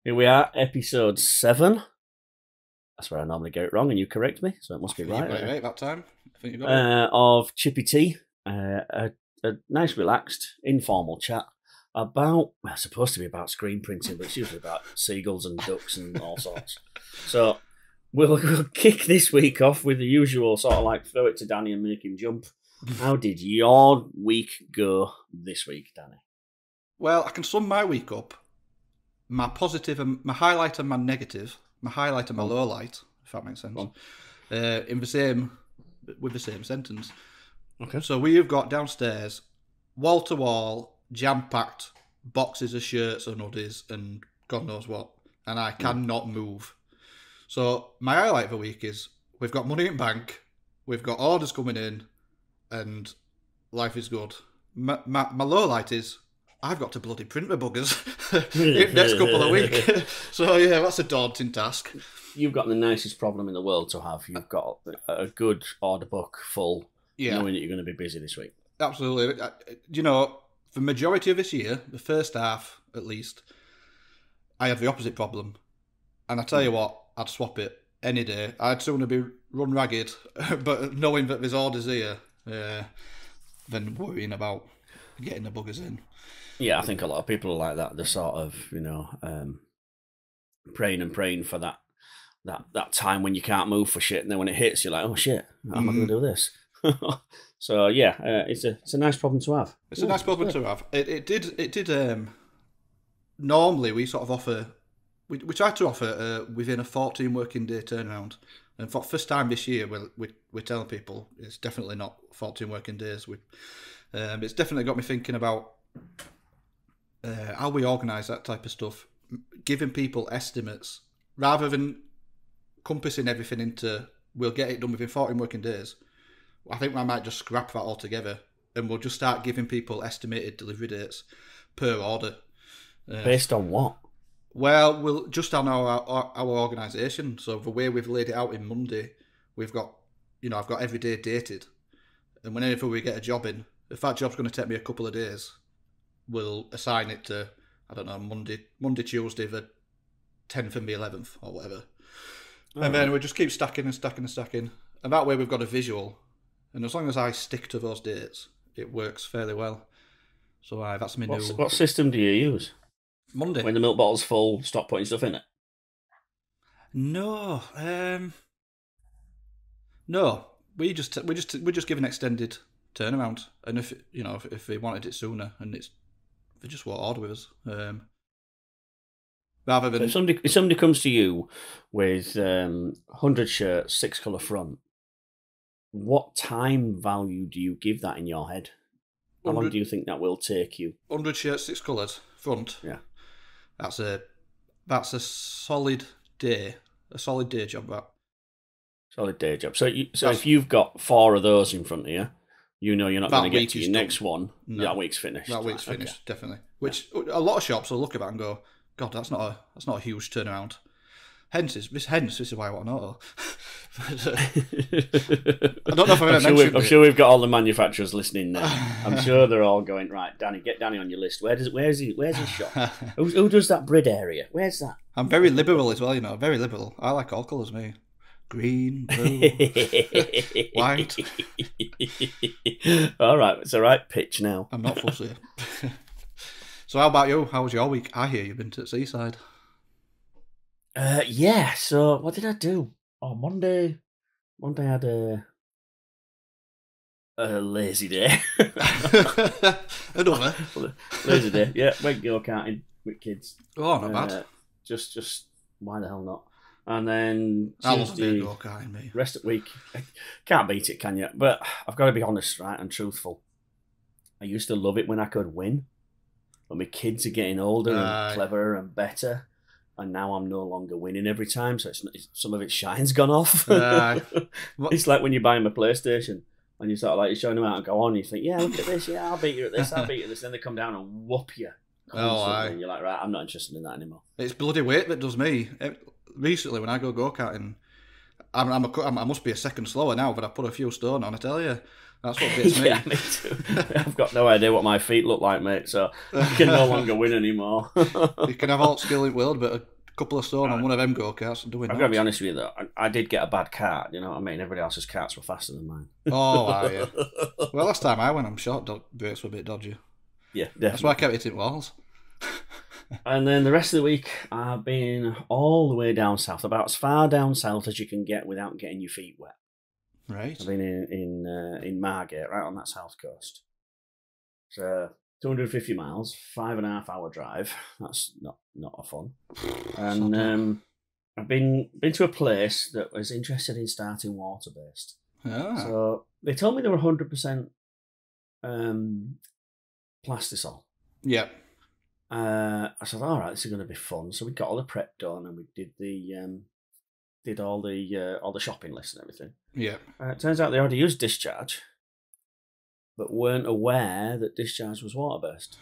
Here we are, episode 7. That's where I normally get it wrong, and you correct me, so it must be right. You got it right that time. I think you got it. Of Chippy Tee, a nice, relaxed, informal chat about, well, it's supposed to be about screen printing, but it's usually about seagulls and ducks and all sorts. So we'll kick this week off with the usual sort of like throw it to Danny and make him jump. How did your week go this week, Danny? Well, I can sum my week up. My positive and my highlight and my negative. My highlight and my low light, if that makes sense. With the same sentence. Okay. So we have got downstairs wall to wall, jam packed boxes of shirts and hoodies and God knows what, and I cannot move. So my highlight of the week is we've got money in bank, we've got orders coming in, and life is good. My low light is I've got to bloody print my buggers in the next couple of weeks. So yeah, that's a daunting task. You've got the nicest problem in the world to have. You've got a good order book full, knowing that you're going to be busy this week. Absolutely. You know, for the majority of this year, the first half at least, I had the opposite problem. And I tell you what, I'd swap it any day. I'd sooner be run ragged, but knowing that there's orders here, than worrying about getting the buggers in. Yeah, I think a lot of people are like that. They're sort of, praying for that time when you can't move for shit, and then when it hits, you're like, oh shit, how am I going to do this? So yeah, it's a nice problem to have. It's a nice problem to have. It did. Normally, we sort of offer. We try to offer within a 14 working day turnaround, and for the first time this year, we're telling people it's definitely not 14 working days. It's definitely got me thinking about how we organise that type of stuff, giving people estimates rather than compassing everything into we'll get it done within 14 working days. I think I might just scrap that altogether, and we'll just start giving people estimated delivery dates per order. Based on what? Well, we'll just on our organisation. So the way we've laid it out in Monday, we've got, I've got every day dated, and whenever we get a job in, if that job's going to take me a couple of days, we'll assign it to, I don't know, Monday, Tuesday, the 10th and the 11th or whatever. And then we just keep stacking and stacking and stacking. And that way we've got a visual. And as long as I stick to those dates, it works fairly well. So that's my new... What system do you use? Monday. When the milk bottle's full, stop putting stuff in it? No. No. We just give an extended turnaround. And if they wanted it sooner, and they just won't order with us. Rather than so if somebody comes to you with 100 shirts, 6 colour front, what time value do you give that in your head? How long do you think that will take you? 100 shirts, 6 colours front. Yeah, that's a solid day. A solid day job. That solid day job. So if you've got 4 of those in front of you, you're not going to get to your next one. No. That week's finished. That week's finished, definitely. Which a lot of shops will look at that and go, God, that's not a huge turnaround. Hence, this is why I want an auto. I don't know if I've ever mentioned I'm sure we've got all the manufacturers listening now. I'm sure they're all going, right, Danny, get Danny on your list. Where's his shop? Who does that Brid area? Where's that? I'm very liberal as well, very liberal. I like all colours, me. Green, blue, white. All right, it's the right pitch now. I'm not fussy. So how about you? How was your week? I hear you've been to the seaside. Yeah, so what did I do? Oh, Monday I had a lazy day. Another? Lazy day, yeah. Went go-karting with kids. Oh, not bad. Just why the hell not? And then I wasn't doing go-karting, me. Rest of the week. Can't beat it, can you? But I've got to be honest, right, and truthful. I used to love it when I could win. When my kids are getting older and cleverer and better. And now I'm no longer winning every time, so some of its shine's gone off. It's like when you buy them a PlayStation and you sort of like you're showing them out and go on, and you think, yeah, look at this, yeah, I'll beat you at this, I'll beat you at this. Then they come down and whoop you. And you're like, right, I'm not interested in that anymore. It's bloody weight that does me. Recently, when I go-karting, I must be a second slower now, but I put a few stone on, I tell you. That's what gets me. Yeah, me too. I've got no idea what my feet look like, mate, so I can no longer win anymore. You can have all skill in the world, but couple of stone on one of them go-karts and doing that. I've got to be honest with you, though. I did get a bad kart, you know what I mean? Everybody else's karts were faster than mine. Oh, yeah. Well, last time I went, I'm short, brakes were a bit dodgy. Yeah, definitely. That's why I kept hitting walls. And then the rest of the week, I've been all the way down south, about as far down south as you can get without getting your feet wet. Right. I've been in Margate, right on that south coast. So 250 miles, 5.5 hour drive. That's not a fun. And I've been to a place that was interested in starting water based. Ah. So they told me they were 100% plastisol. Yeah. I said, all right, this is going to be fun. So we got all the prep done, and we did all the shopping list and everything. Yeah. It turns out they already used discharge, but weren't aware that discharge was water based.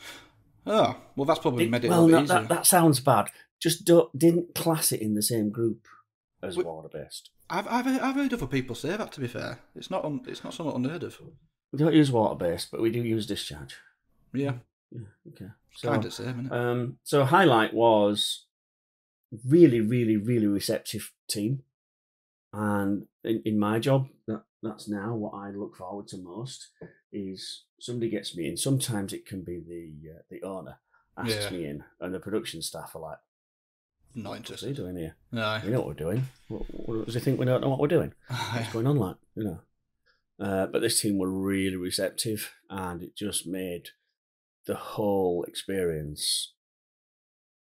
Oh, well, that's probably made it a bit easier. That sounds bad. Just didn't class it in the same group as water based. I've heard other people say that. To be fair, it's not somewhat unheard of. We don't use water based, but we do use discharge. Yeah. Yeah. Okay. So, kind of same, isn't it? So highlight was really, really, really receptive team, and in my job, that's now what I look forward to most. Is somebody gets me in. Sometimes it can be the owner asks me in, and the production staff are like, not interested. What's he doing here? No. We know what we're doing. What does he think we don't know what we're doing? What's going on, like, you know? But this team were really receptive, and it just made the whole experience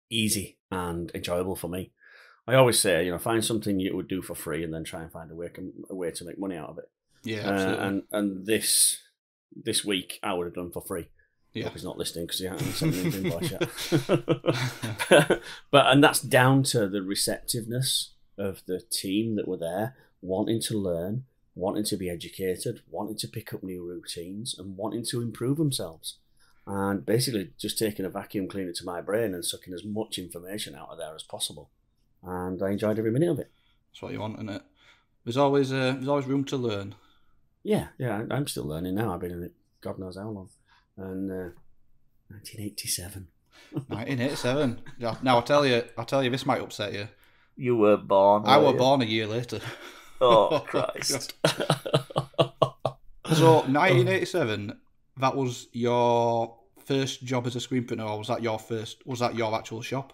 easy and enjoyable for me. I always say, you know, find something you would do for free, and then try and find a way to make money out of it. Yeah, absolutely. And this week I would have done for free. Yeah. Hope he's not listening because he hasn't sent me an invoice yet. And that's down to the receptiveness of the team that were there, wanting to learn, wanting to be educated, wanting to pick up new routines, and wanting to improve themselves. And basically just taking a vacuum cleaner to my brain and sucking as much information out of there as possible. And I enjoyed every minute of it. That's what you want, isn't it? There's always room to learn. Yeah, I'm still learning now. I've been in it God knows how long. And 1987. 1987. Now I'll tell you, this might upset you. You were born. I was born a year later. Oh Christ! So 1987. That was your first job as a screen printer, or was that your actual shop?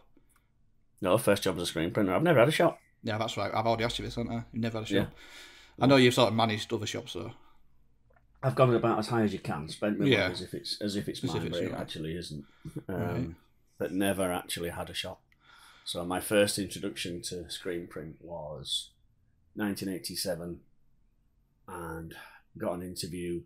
No, first job as a screen printer. I've never had a shop. Yeah, that's right. I've already asked you this, haven't I? You've never had a shop. Yeah. I know you've sort of managed other shops, though. I've gone about as high as you can. Spent my money Yeah. as if it's mine, but it actually isn't. Right. But never actually had a shop. So my first introduction to screen print was 1987, and got an interview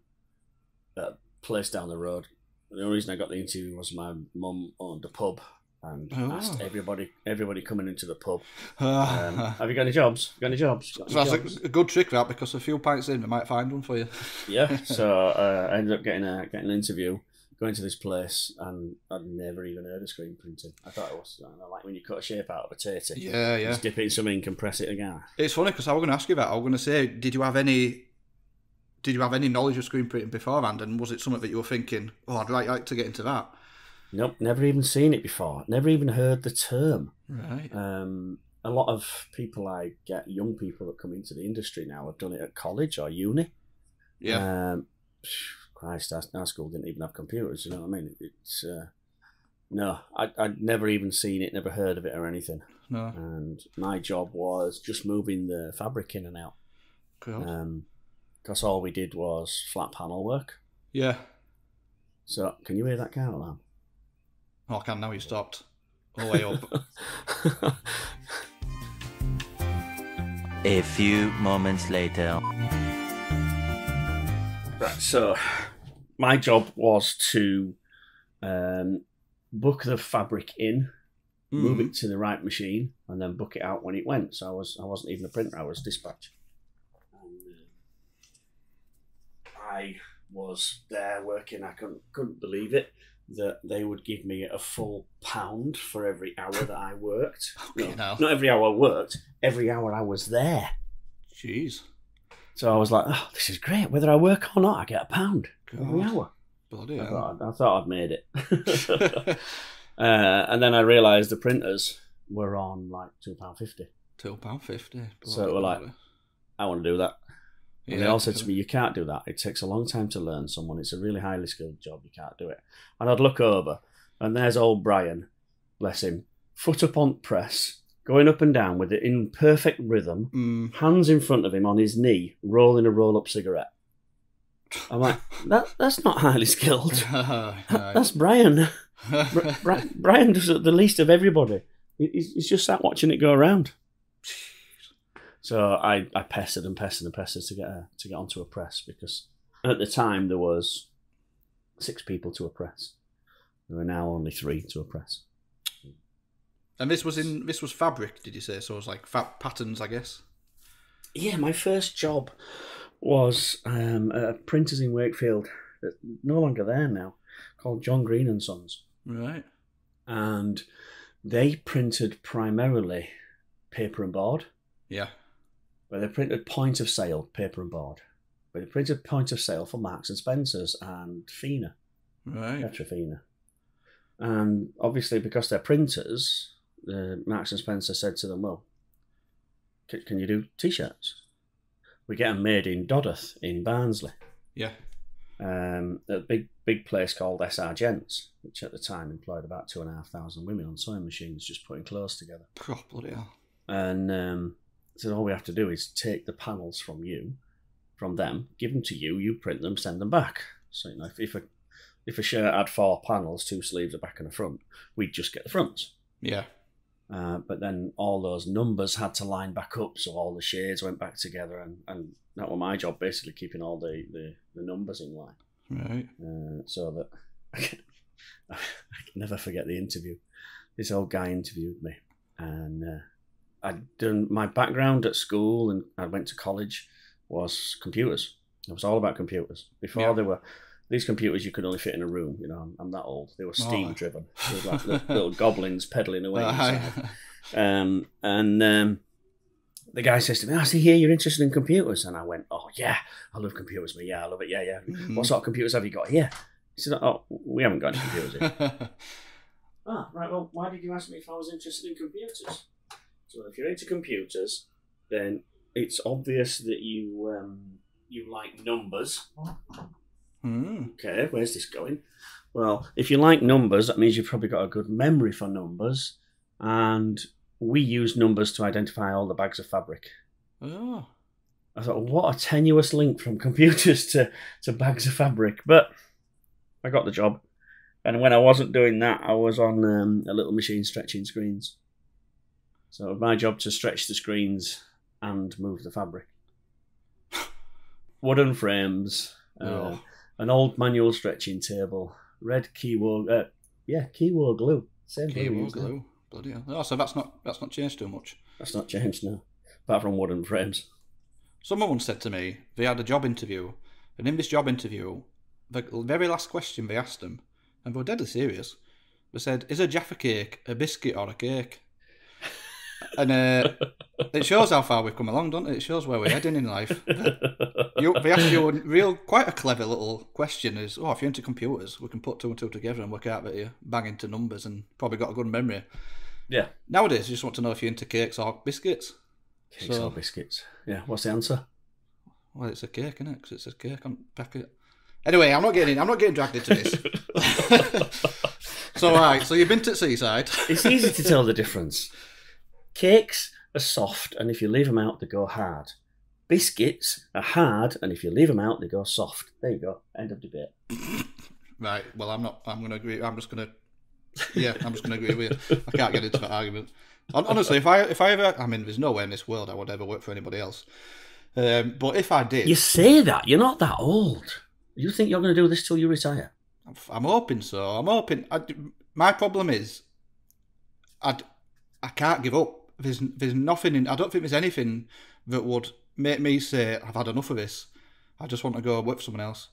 at a place down the road. The only reason I got the interview was my mum owned a pub and asked everybody coming into the pub, have you got any jobs? So that's a good trick, that, because a few pints in, they might find one for you. Yeah, so I ended up getting an interview, going to this place, and I'd never even heard of screen printing. I thought it was like when you cut a shape out of a tatty. Yeah. Just dip it in some ink and press it again. It's funny because I was going to ask you that. I was going to say, did you have any knowledge of screen printing beforehand, and was it something that you were thinking, oh, I'd like to get into that? Nope, never even seen it before. Never even heard the term. Right. A lot of people I get, young people that come into the industry now, have done it at college or uni. Yeah. Christ, our school didn't even have computers, you know what I mean? It's no, I'd never even seen it, never heard of it or anything. No. And my job was just moving the fabric in and out. Cool. Because all we did was flat panel work. Yeah. So, can you hear that car alarm? Oh, I can now. You stopped. All the way up. A few moments later. Right, so my job was to book the fabric in, move it to the right machine, and then book it out when it went. So I wasn't even a printer; I was dispatch. I was there working. I couldn't believe it that they would give me a full £1 for every hour that I worked. Not every hour I worked, every hour I was there. Jeez. So I was like, oh, this is great. Whether I work or not, I get £1 every hour. Bloody I thought I'd made it. And then I realised the printers were on like £2.50. £2.50. So we're like, I want to do that. And they all said to me, you can't do that. It takes a long time to learn someone. It's a really highly skilled job. You can't do it. And I'd look over, and there's old Brian, bless him, foot up on press, going up and down with it in perfect rhythm, hands in front of him on his knee, rolling a roll-up cigarette. I'm like, that's not highly skilled. That's Brian. Brian does it the least of everybody. He's just sat watching it go around. So I pestered to get onto a press, because at the time there was 6 people to a press. There are now only 3 to a press. And this was fabric, did you say? So it was like patterns, I guess. Yeah, my first job was at printers in Wakefield, no longer there now, called John Green and Sons. Right. And they printed primarily paper and board. Yeah. But they printed point of sale paper and board. But they printed point of sale for Marks and Spencers and Fina. Right. Petrofina. And obviously, because they're printers, Marks and Spencer said to them, well, can you do T-shirts? We get them made in Dodworth in Barnsley. Yeah. At a big place called SR Gents, which at the time employed about 2,500 women on sewing machines just putting clothes together. Oh, bloody hell. And so all we have to do is take the panels from them, give them to you, you print them, send them back. So, you know, if a shirt had 4 panels, 2 sleeves, a back and a front, we'd just get the fronts. Yeah. But then all those numbers had to line back up, so all the shades went back together, and that was my job, basically keeping all the numbers in line. Right. So that I can never forget the interview. This old guy interviewed me, and I'd done my background at school, and I went to college, was computers. It was all about computers. Before there were these computers, you could only fit in a room. You know, I'm that old. They were steam driven. They were like little goblins pedaling away inside. The guy says to me, I see here you're interested in computers. And I went, oh, yeah, I love computers. But yeah, I love it. Yeah, yeah. Mm-hmm. What sort of computers have you got here? He said, oh, we haven't got any computers here. Right, well, why did you ask me if I was interested in computers? So if you're into computers, then it's obvious that you like numbers. Okay, where's this going? Well, if you like numbers, that means you've probably got a good memory for numbers. And we use numbers to identify all the bags of fabric. Oh. I thought, what a tenuous link from computers to bags of fabric. But I got the job. And when I wasn't doing that, I was on a little machine stretching screens. So it was my job to stretch the screens and move the fabric. Wooden frames, an old manual stretching table, red Kiwo glue. Same Kiwo glue. Bloody hell. Oh, so that's not changed too much. That's not changed, no. Apart from wooden frames. Someone once said to me, they had a job interview, and in this job interview, the very last question they asked them, and they were deadly serious, they said, is a Jaffa cake a biscuit or a cake? And it shows how far we've come along, doesn't it? It shows where we're heading in life. They asked you quite a clever little question is, if you're into computers, we can put 2 and 2 together and work out that you're banging to numbers and probably got a good memory. Yeah. Nowadays, you just want to know if you're into cakes or biscuits. Cakes or biscuits. Yeah, what's the answer? Well, it's a cake, isn't it? Because it says cake on the packet. Anyway, I'm not getting dragged into this. So you've been to Seaside. It's easy to tell the difference. Cakes are soft, and if you leave them out, they go hard. Biscuits are hard, and if you leave them out, they go soft. There you go. End of debate. Right. Well, I'm going to agree. I'm just going to agree with you. I can't get into that argument. Honestly, if I ever, there's no way in this world I would ever work for anybody else. But if I did, you say that you're not that old. You think you're going to do this till you retire? I'm hoping so. I'm hoping. My problem is, I can't give up. There's nothing. I don't think there's anything that would make me say I've had enough of this. I just want to go work for someone else.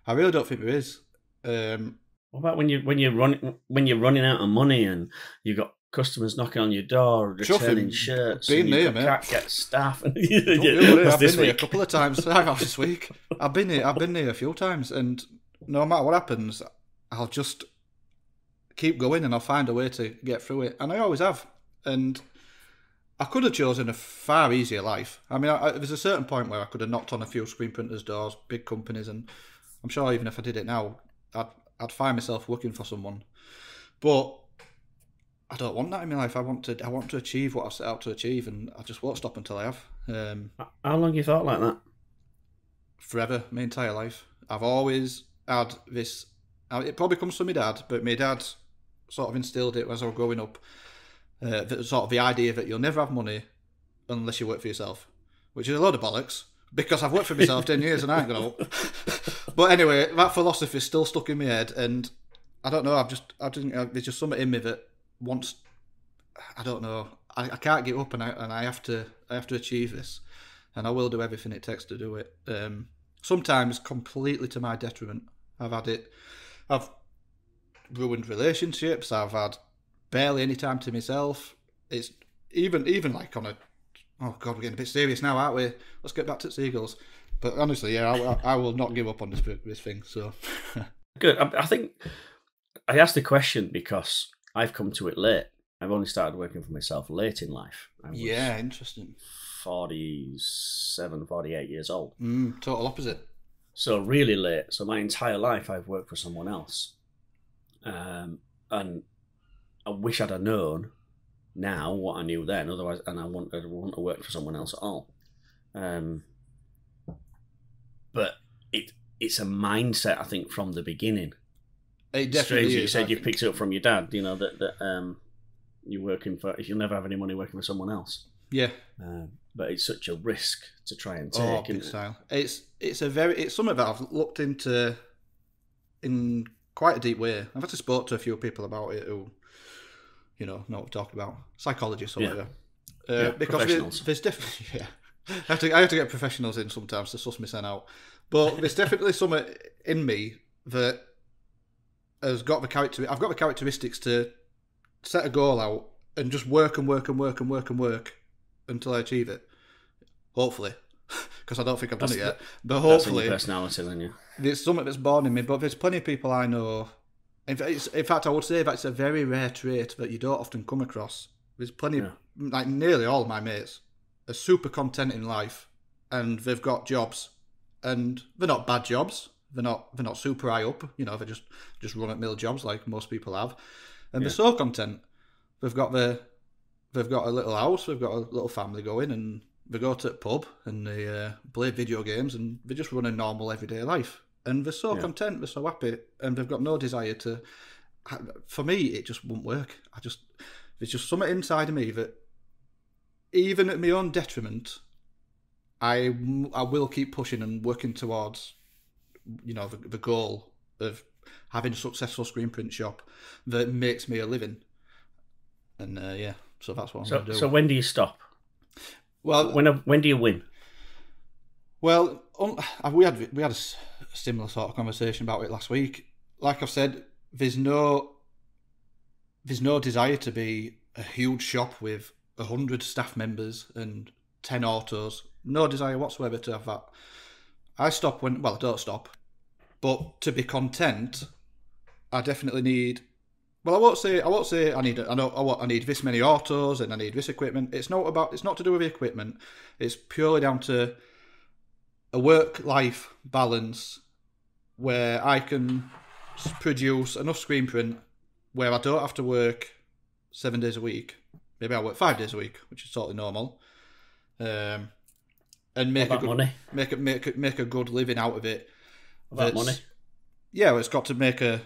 I really don't think there is. What about when you're running out of money and you've got customers knocking on your door, returning shirts, been there, mate. Can't get staff. I've been there a couple of times. This week, I've been there a few times, and no matter what happens, I'll just keep going and I'll find a way to get through it, and I always have. And I could have chosen a far easier life. I mean, there was a certain point where I could have knocked on a few screen printers' doors, big companies, and I'm sure even if I did it now, I'd find myself working for someone. But I don't want that in my life. I want to achieve what I've set out to achieve, and I just won't stop until I have. How long have you thought like that? Forever, my entire life. I've always had this. It probably comes from my dad, but my dad sort of instilled it as I was growing up. The idea that you'll never have money unless you work for yourself, which is a load of bollocks, because I've worked for myself 10 years and I ain't gonna. But anyway, that philosophy is still stuck in my head, and I don't know. There's just something in me that wants. I don't know. I can't give up, and I have to achieve this, and I will do everything it takes to do it. Sometimes completely to my detriment. I've ruined relationships. I've had barely any time to myself. It's even like on a. Oh God, we're getting a bit serious now, aren't we? Let's get back to seagulls. But honestly, yeah, I will not give up on this thing. So good. I think I asked the question because I've come to it late. I've only started working for myself late in life. Yeah, interesting. 47, 48 years old. Total opposite. So really late. So my entire life I've worked for someone else. And I wish I'd have known now what I knew then. Otherwise, and I wouldn't have worked for someone else at all. But it's a mindset, I think, from the beginning. It definitely Strange, is. you said you picked it up from your dad. You know that you're working for. If you'll never have any money working for someone else. Yeah. But it's such a risk to try and take. Oh, big style. It's something that I've looked into in quite a deep way. I've actually spoke to a few people about it who, know what we're talking about. Psychologists or whatever. Because there's definitely I have to get professionals in sometimes to suss me out. But there's definitely something in me that has got I've got the characteristics to set a goal out and just work and work and work and work and work until I achieve it. Hopefully, because I don't think I've done it yet. But hopefully, that's in your personality, then, yeah. There's something that's born in me. But there's plenty of people I know. In fact, I would say that's a very rare trait that you don't often come across. There's plenty, like nearly all of my mates are super content in life, and they've got jobs, and they're not bad jobs. They're not super high up. They're just run at mill jobs like most people have, and they're so content. They've got a little house. They've got a little family going, and they go to the pub and they play video games, and they just run a normal everyday life. And they're so content, they're so happy, and they've got no desire to. For me, it just won't work. There's just something inside of me that, even at my own detriment, I will keep pushing and working towards, the goal of having a successful screen print shop that makes me a living. And so that's what I'm going to do. So when do you stop? Well, when do you win? Well, we had a similar sort of conversation about it last week. Like I've said, there's no desire to be a huge shop with 100 staff members and 10 autos. No desire whatsoever to have that. I stop I don't stop. But to be content, I definitely need. Well, I won't say I need this many autos and I need this equipment. It's not to do with the equipment. It's purely down to a work-life balance where I can produce enough screen print where I don't have to work 7 days a week. Maybe I work 5 days a week, which is totally normal. And make a good living out of it. About money? Yeah, well, it's got to make a.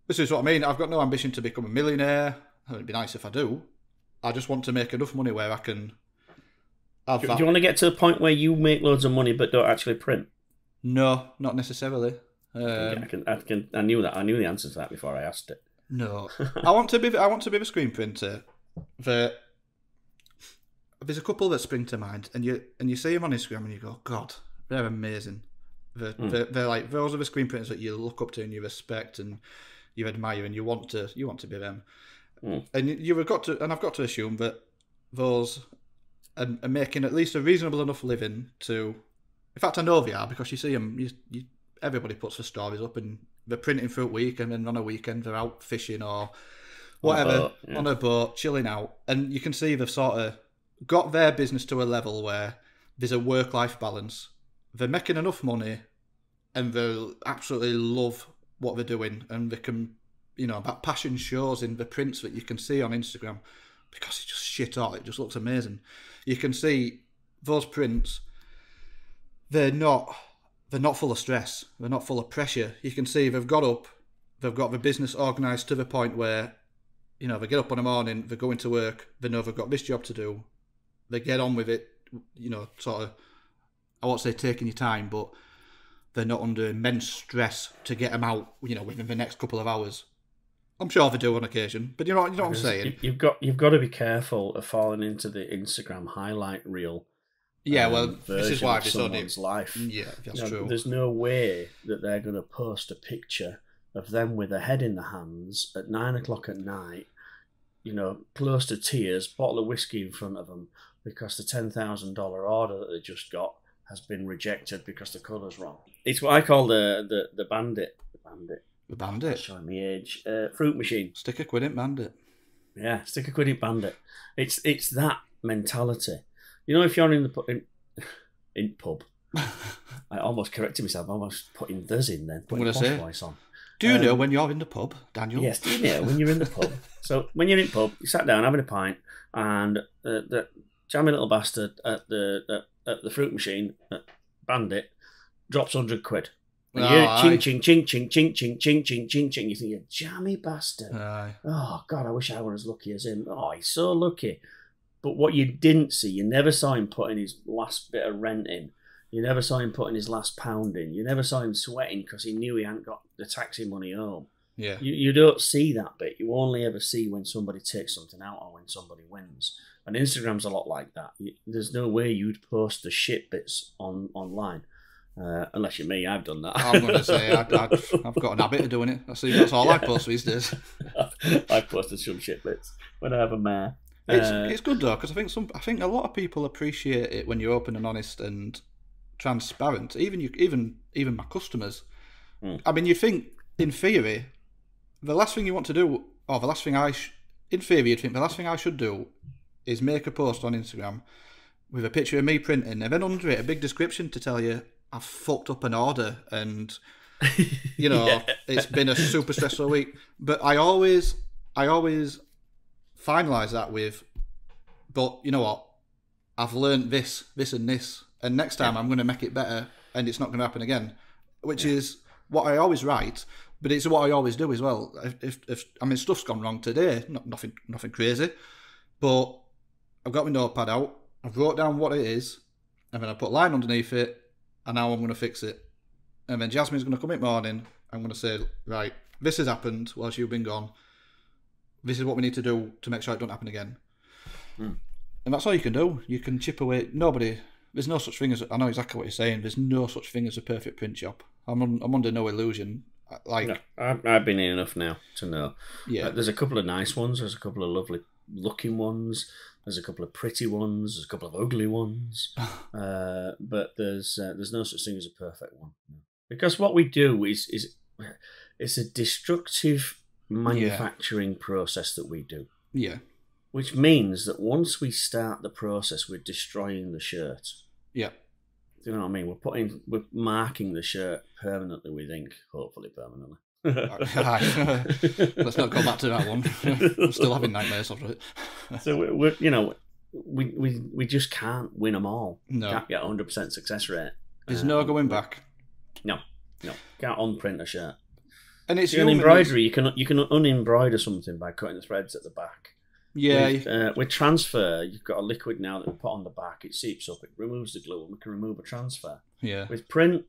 This is what I mean. I've got no ambition to become a millionaire. It'd be nice if I do. I just want to make enough money where I can. Do you want to get to the point where you make loads of money but don't actually print? No, not necessarily. I knew that. I knew the answer to that before I asked it. No, I want to be the screen printer. There's a couple that spring to mind, and you see them on Instagram and you go, God, they're amazing. They're like those are the screen printers that you look up to and you respect and you admire and you want to be them. And I've got to assume that those are making at least a reasonable enough living to. In fact, I know they are because you see them. Everybody puts the stories up and they're printing through a week, and then on a weekend they're out fishing or whatever, on a boat, chilling out. And you can see they've sort of got their business to a level where there's a work-life balance. They're making enough money and they absolutely love what they're doing. And they can, that passion shows in the prints that you can see on Instagram because it's just shit hot. It just looks amazing. You can see those prints, they're not full of stress. They're not full of pressure. You can see they've got up, they've got the business organised to the point where, they get up in the morning, they go into work, they know they've got this job to do, they get on with it, sort of, I won't say taking your time, but they're not under immense stress to get them out, within the next couple of hours. I'm sure they do on occasion, but you know what I'm saying. You've got to be careful of falling into the Instagram highlight reel. Yeah, well, this is why it's on someone's life. Yeah, that's true. There's no way that they're going to post a picture of them with their head in the hands at 9 o'clock at night, close to tears, bottle of whiskey in front of them because the $10,000 order that they just got has been rejected because the colour's wrong. It's what I call the bandit. The bandit. Showing me age. Fruit machine. Stick a quid in bandit. Yeah, stick a quid in bandit. It's that mentality. If you're in the in pub, I almost corrected myself. I almost putting this in then. I'm going to say. Voice on. Do you know when you're in the pub, Daniel? Yes, do you know when you're in the pub? So when you're in the pub, you sat down having a pint, and the jammy little bastard at the fruit machine, bandit, drops 100 quid. And you ching, ching, ching, ching, ching, ching, ching, ching, ching. You think, you jammy bastard. Aye. Oh, God, I wish I were as lucky as him. Oh, he's so lucky. But what you didn't see, you never saw him putting his last bit of rent in. You never saw him putting his last pound in. You never saw him sweating because he knew he hadn't got the taxi money home. Yeah. You don't see that bit. You only ever see when somebody takes something out or when somebody wins. And Instagram's a lot like that. There's no way you'd post the shit bits online. Unless you're me, I've done that. I'm going to say I've got an habit of doing it. That's all I post these days. I've posted some shit bits when I have a mare. It's good though, because I think a lot of people appreciate it when you're open and honest and transparent. Even my customers. I mean, you think in theory, the last thing you want to do, or the last thing in theory, you'd think the last thing I should do is make a post on Instagram with a picture of me printing, and then under it a big description to tell you I've fucked up an order and it's been a super stressful week. But I always finalise that with, but you know what? I've learned this, and this, and next time I'm going to make it better, and it's not going to happen again. Which is what I always write, but it's what I always do as well. If stuff's gone wrong today, nothing crazy, but I've got my notepad out, I've wrote down what it is, and then I put a line underneath it, and now I'm going to fix it. And then Jasmine's going to come in the morning, I'm going to say, right, this has happened whilst you've been gone. This is what we need to do to make sure it don't happen again. And that's all you can do. You can chip away. There's no such thing as, I know exactly what you're saying, there's no such thing as a perfect print job. I'm under no illusion. No, I've been in enough now to know. Yeah. There's a couple of nice ones, there's a couple of lovely looking ones, there's a couple of pretty ones, there's a couple of ugly ones, but there's no such thing as a perfect one. Because what we do is it's a destructive manufacturing process that we do. Yeah. Which means that once we start the process, we're destroying the shirt. Yeah. Do you know what I mean? We're marking the shirt permanently, we think. Hopefully permanently. Let's not go back to that one. I'm still having nightmares over it. So we just can't win them all. No. Can't get 100% success rate. There's no going back. No. Can't unprint a shirt. And it's an embroidery. You can unembroider something by cutting the threads at the back. Yeah. With transfer, you've got a liquid now that we put on the back. It seeps up, it removes the glue, and we can remove a transfer. Yeah. With print,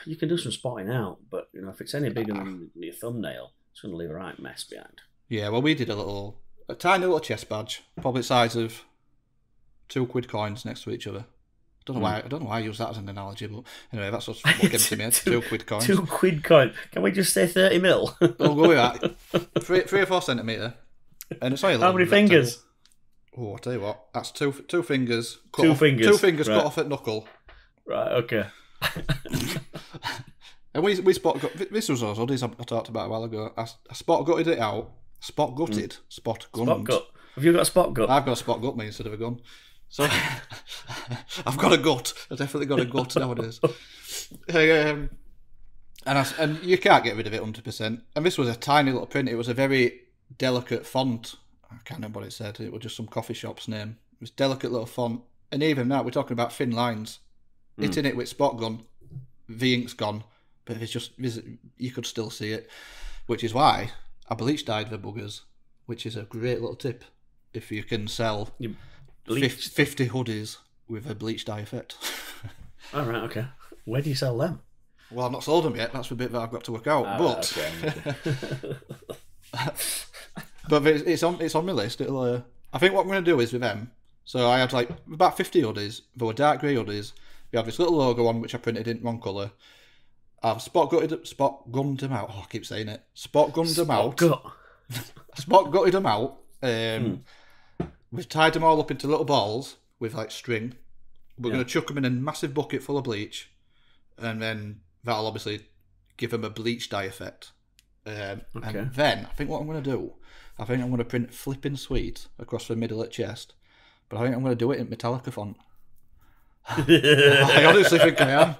you can do some spotting out, but if it's any bigger than your thumbnail, it's going to leave a right mess behind. Yeah. Well, we did a tiny little chest badge, probably the size of 2 quid coins next to each other. I don't know why I use that as an analogy, but anyway, that's what came to me. 2 quid coins. 2 quid coin. Can we just say 30 mil? I'll go with that. 3 or 4 centimetre. And it's only a How many fingers? Oh, I'll tell you what. That's two fingers. Two fingers. 2 fingers right. cut off at knuckle. Right, okay. And we spot got this was those hoodies I talked about a while ago. I spot gutted it out, Spot gutted. Spot gunned. Spot gut. Have you got a spot gut? I've got a spot gut, mate, instead of a gun. So I've got a gut. I've definitely got a gut nowadays. And you can't get rid of it 100%. And this was a tiny little print. It was a very delicate font. I can't remember what it said. It was just some coffee shop's name. It was delicate little font. And even now, we're talking about thin lines. Hitting it with spot gun, the ink's gone. But it's just, you could still see it. Which is why I bleach dyed the buggers, which is a great little tip if you can sell 50 hoodies with a bleach dye effect. All right, okay. Where do you sell them? Well, I've not sold them yet. That's the bit that I've got to work out. But Okay. but it's on my list. It'll. I think what I'm going to do is with them. So I had like about 50 hoodies. They were dark grey hoodies. We had this little logo on which I printed in one colour. I've spot gunned them out. Oh, I keep saying it. Spot gunned them out. Spot gutted them out. We've tied them all up into little balls with like string. We're going to chuck them in a massive bucket full of bleach, and then that'll obviously give them a bleach dye effect. And then I think what I'm going to do, I think I'm going to print Flippin' Sweet across the middle of the chest, but I think I'm going to do it in Metallica font. I honestly think I am.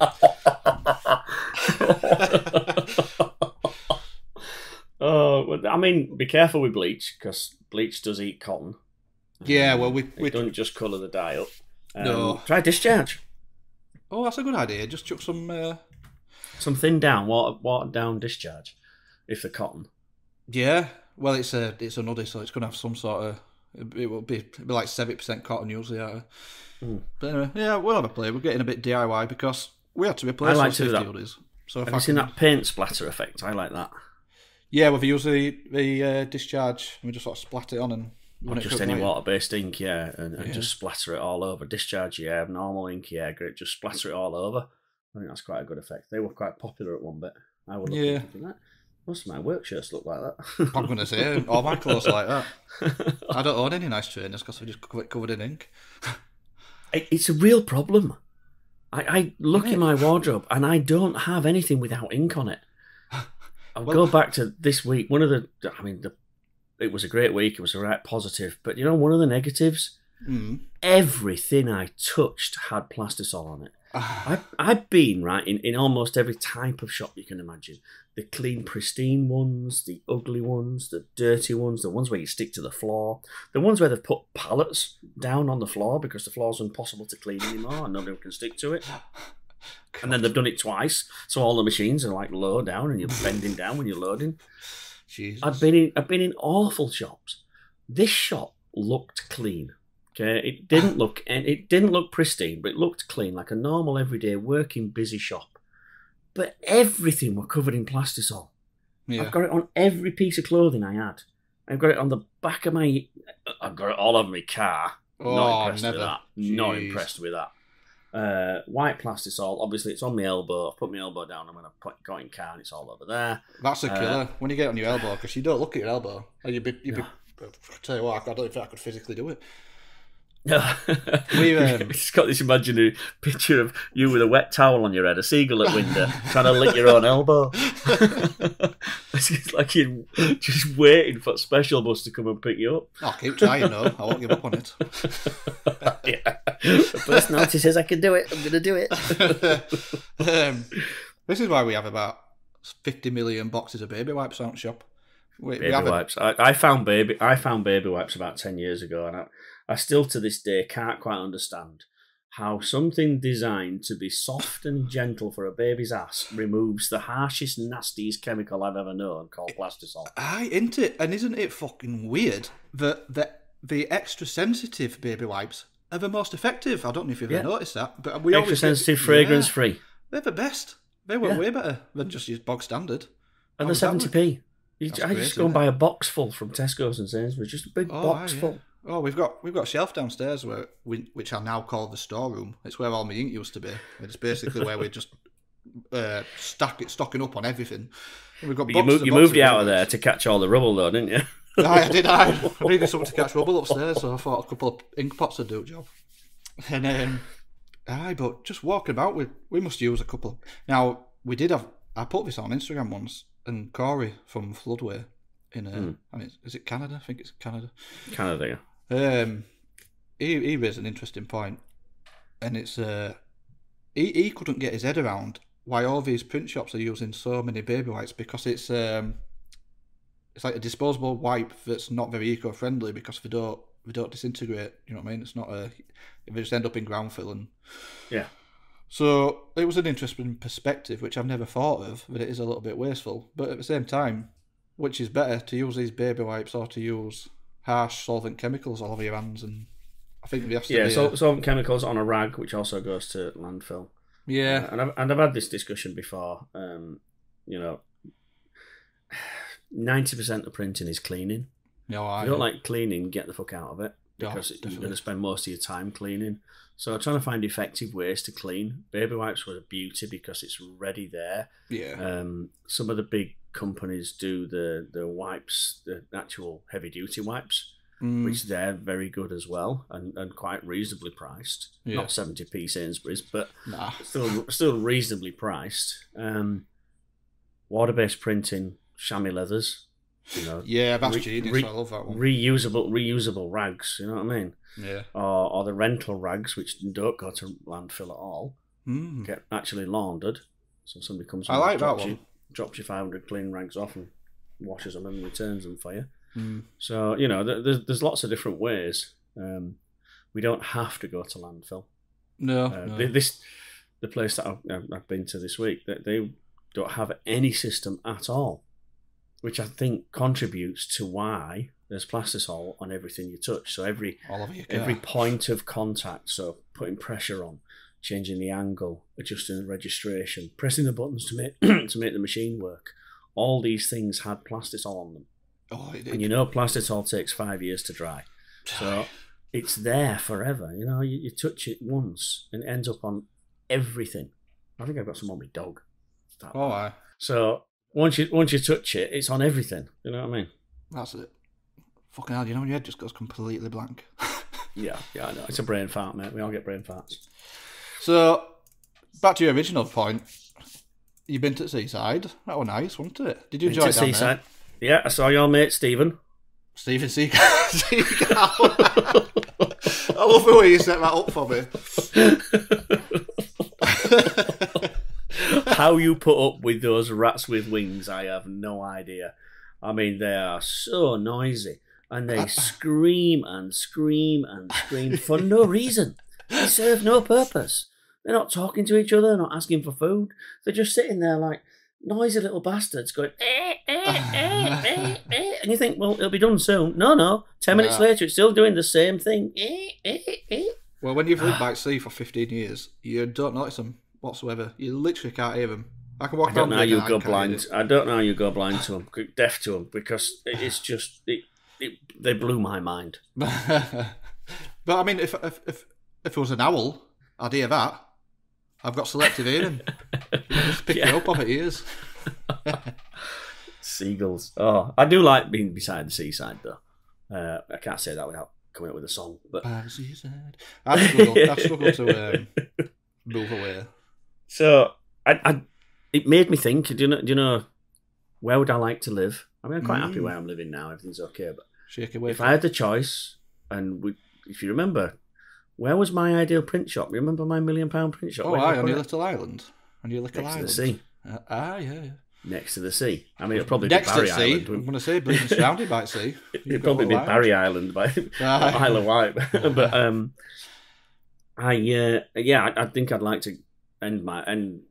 Oh, I mean, be careful with bleach, because bleach does eat cotton. Yeah, well, we don't just colour the dye up. No. Try discharge. Oh, that's a good idea. Just chuck some thin down, watered down discharge, if the cotton. Yeah, well, it's a hoodie, so it's going to have some sort of. It will be like 70% cotton usually. But anyway, yeah, we'll have a play. We're getting a bit DIY because we had to replace those 50 hoodies. So have you seen that paint splatter effect? I like that. Yeah, we've used the discharge and we just sort of splat it on and. Or just any water-based ink, and just splatter it all over. Discharge, normal ink, great. Just splatter it all over. I think that's quite a good effect. They were quite popular at one bit. I would look thinking that. Most of my work shirts look like that. I'm going to say, all my clothes are like that. I don't own any nice trainers because they're just covered in ink. It's a real problem. I look in my wardrobe and I don't have anything without ink on it. I'll go back to this week. It was a great week. It was a right positive. But one of the negatives, everything I touched had plastisol on it. I've been in almost every type of shop you can imagine. The clean, pristine ones, the ugly ones, the dirty ones, the ones where you stick to the floor, the ones where they've put pallets down on the floor because the floor's impossible to clean anymore and nobody can stick to it. And then they've done it twice, so all the machines are like low down and you're bending down when you're loading. Jesus. I've been in awful shops. This shop looked clean. Okay, it didn't look pristine, but it looked clean, like a normal everyday working busy shop. But everything were covered in plastisol. Yeah. I've got it on every piece of clothing I had. I've got it on the back of my. I've got it all over my car. Not impressed with that. Jeez. Not impressed with that. White plastisol. Obviously, it's on my elbow. I've put my elbow down. I'm going to go in car, and it's all over there. That's a killer when you get it on your elbow because you don't look at your elbow. And you'd be. I tell you what, I don't think I could physically do it. We've just got this imaginary picture of you with a wet towel on your head, a seagull at window, trying to lick your own elbow. It's like you're just waiting for special bus to come and pick you up. I'll keep trying, though. I won't give up on it. The personality says I can do it. I'm going to do it. This is why we have about 50 million boxes of baby wipes out in shop. Baby wipes. I found baby wipes about 10 years ago, and I still to this day can't quite understand how something designed to be soft and gentle for a baby's ass removes the harshest, nastiest chemical I've ever known called plastisol. Isn't it? And isn't it fucking weird that the extra sensitive baby wipes are the most effective? I don't know if you've ever noticed that, but we extra sensitive, fragrance free. They're the best. They were way better than just use bog standard. And they're 70p. I just go and buy a box full from Tesco's and Sainsbury's, just a big box full. Oh, we've got a shelf downstairs which I now call the storeroom. It's where all my ink used to be. It's basically where we're just stocking up on everything. And we've got you moved it out of there to catch all the rubble, though, didn't you? I did. I needed something to catch rubble upstairs, so I thought a couple of ink pots would do a job. And but just walking about, we must use a couple. Now we did have. I put this on Instagram once, and Corey from Floodway, in I mean, is it Canada? I think it's Canada. Canada, yeah. He raised an interesting point, and it's he couldn't get his head around why all these print shops are using so many baby wipes, because it's like a disposable wipe that's not very eco-friendly because they don't disintegrate. You know what I mean? It's not they just end up in ground fill and yeah. So it was an interesting perspective, which I've never thought of, but it is a little bit wasteful. But at the same time, which is better, to use these baby wipes or to use harsh solvent chemicals all over your hands? And I think we have to solvent chemicals on a rag, which also goes to landfill. Yeah, and I've had this discussion before. 90% of printing is cleaning. No, if you don't like cleaning, get the fuck out of it, because you're going to spend most of your time cleaning. So trying to find effective ways to clean. Baby wipes were a beauty because it's already there. Yeah. Some of the big companies do the wipes, the actual heavy duty wipes, which they're very good as well and quite reasonably priced. Yeah. Not 70p Sainsbury's, but still reasonably priced. Water-based printing, chamois leathers. Yeah, that's genius. I love that one. Reusable rags. You know what I mean? Yeah. Or the rental rags, which don't go to landfill at all, get actually laundered. So somebody comes and drops you 500 clean rags off and washes them and returns them for you. So there's lots of different ways. We don't have to go to landfill. No. The place that I've been to this week, they don't have any system at all, which I think contributes to why there's plastisol on everything you touch. So every point of contact, so putting pressure on, changing the angle, adjusting the registration, pressing the buttons to make to make the machine work. All these things had plastisol on them. And plastisol takes 5 years to dry. So it's there forever. You touch it once and it ends up on everything. I think I've got some on my dog. So once you touch it, it's on everything. You know what I mean? That's it. Fucking hell, when your head just goes completely blank. Yeah, I know. It's a brain fart, mate. We all get brain farts. So, back to your original point. You've been to the seaside. That was nice, wasn't it? Did you enjoy it down there? Yeah, I saw your mate, Stephen. Stephen Seagal. I love the way you set that up for me. How you put up with those rats with wings, I have no idea. I mean, they are so noisy. And they scream and scream and scream for no reason. They serve no purpose. They're not talking to each other, not asking for food. They're just sitting there like noisy little bastards going, and you think, well, it'll be done soon. No. 10 minutes later, it's still doing the same thing. Well, when you've lived by sea for 15 years, you don't notice them whatsoever. You literally can't hear them. I can walk around. I don't know how you go blind to them, deaf to them, because it's just... they blew my mind. But I mean, if it was an owl, I'd hear that. I've got selective hearing. Just pick it up off it ears. Seagulls. Oh, I do like being beside the seaside, though. I can't say that without coming up with a song. But I struggle to move away. So it made me think. Do you know where would I like to live? I mean, I'm quite happy where I'm living now. Everything's okay. But if I had the choice, if you remember, where was my ideal print shop? Remember my £1 million print shop? On your little island. On your little island. Next to the sea. Yeah. Next to the sea. I mean, it'll probably be Barry Island. I'm going to say, being surrounded by sea. It'll probably be Barry Island by Isle of Wight. But I think I'd like to end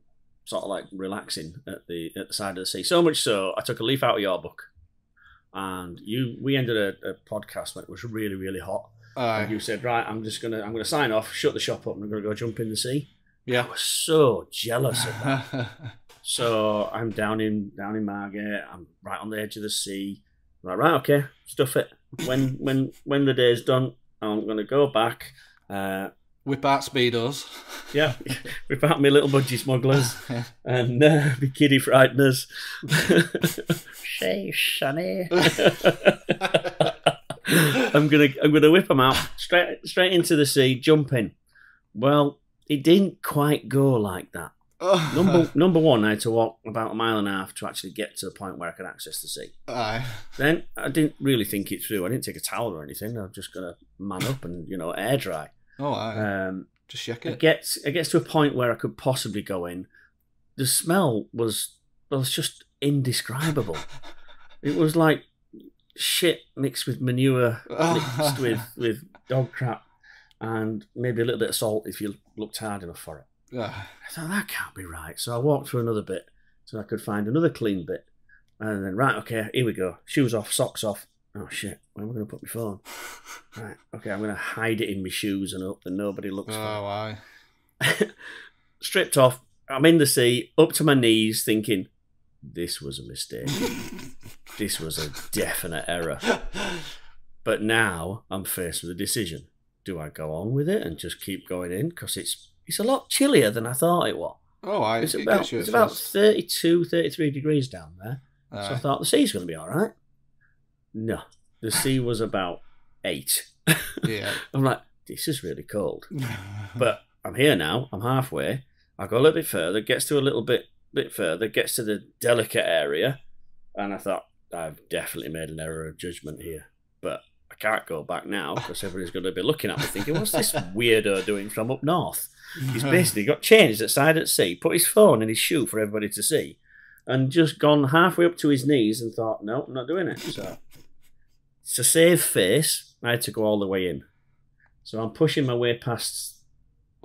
sort of like relaxing at the side of the sea. So much so, I took a leaf out of your book, and we ended a podcast when it was really, really hot. And you said, right, I'm gonna sign off, shut the shop up, and I'm gonna go jump in the sea. Yeah, I was so jealous of that. So I'm down in Margate. I'm right on the edge of the sea. I'm like, right, okay, stuff it. When the day's done, I'm gonna go back. Whip out speedos. Yeah, whip out my little budgie smugglers and my kiddie frighteners. Say, Sonny. I'm gonna whip them out straight into the sea, jump in. Well, it didn't quite go like that. Number one, I had to walk about 1.5 miles to actually get to the point where I could access the sea. Aye. Then I didn't really think it through. I didn't take a towel or anything. I'm just gonna man up and air dry. Oh, aye. Just check it. It gets to a point where I could possibly go in. The smell was just indescribable. It was like shit mixed with manure, mixed with dog crap, and maybe a little bit of salt if you looked hard enough for it. I thought, that can't be right. So I walked through another bit so I could find another clean bit. And then, right, okay, here we go. Shoes off, socks off. Oh, shit, where am I going to put my phone? Right, okay, I'm going to hide it in my shoes and hope that nobody looks for it. Oh, why? Stripped off, I'm in the sea, up to my knees, thinking, this was a mistake. This was a definite error. But now I'm faced with a decision. Do I go on with it and just keep going in? Because it's a lot chillier than I thought it was. Oh, it's about 32, 33 degrees down there. So I thought the sea's going to be all right. No, the sea was about 8. Yeah. I'm like, this is really cold. But I'm here now. I'm halfway. I go a little bit further, gets to a little bit further, gets to the delicate area. And I thought, I've definitely made an error of judgment here. But I can't go back now because everybody's going to be looking at me thinking, what's this weirdo doing from up north? He's basically got changed at side at sea, put his phone in his shoe for everybody to see, and just gone halfway up to his knees and thought, no, I'm not doing it. So to save face, I had to go all the way in. So I'm pushing my way past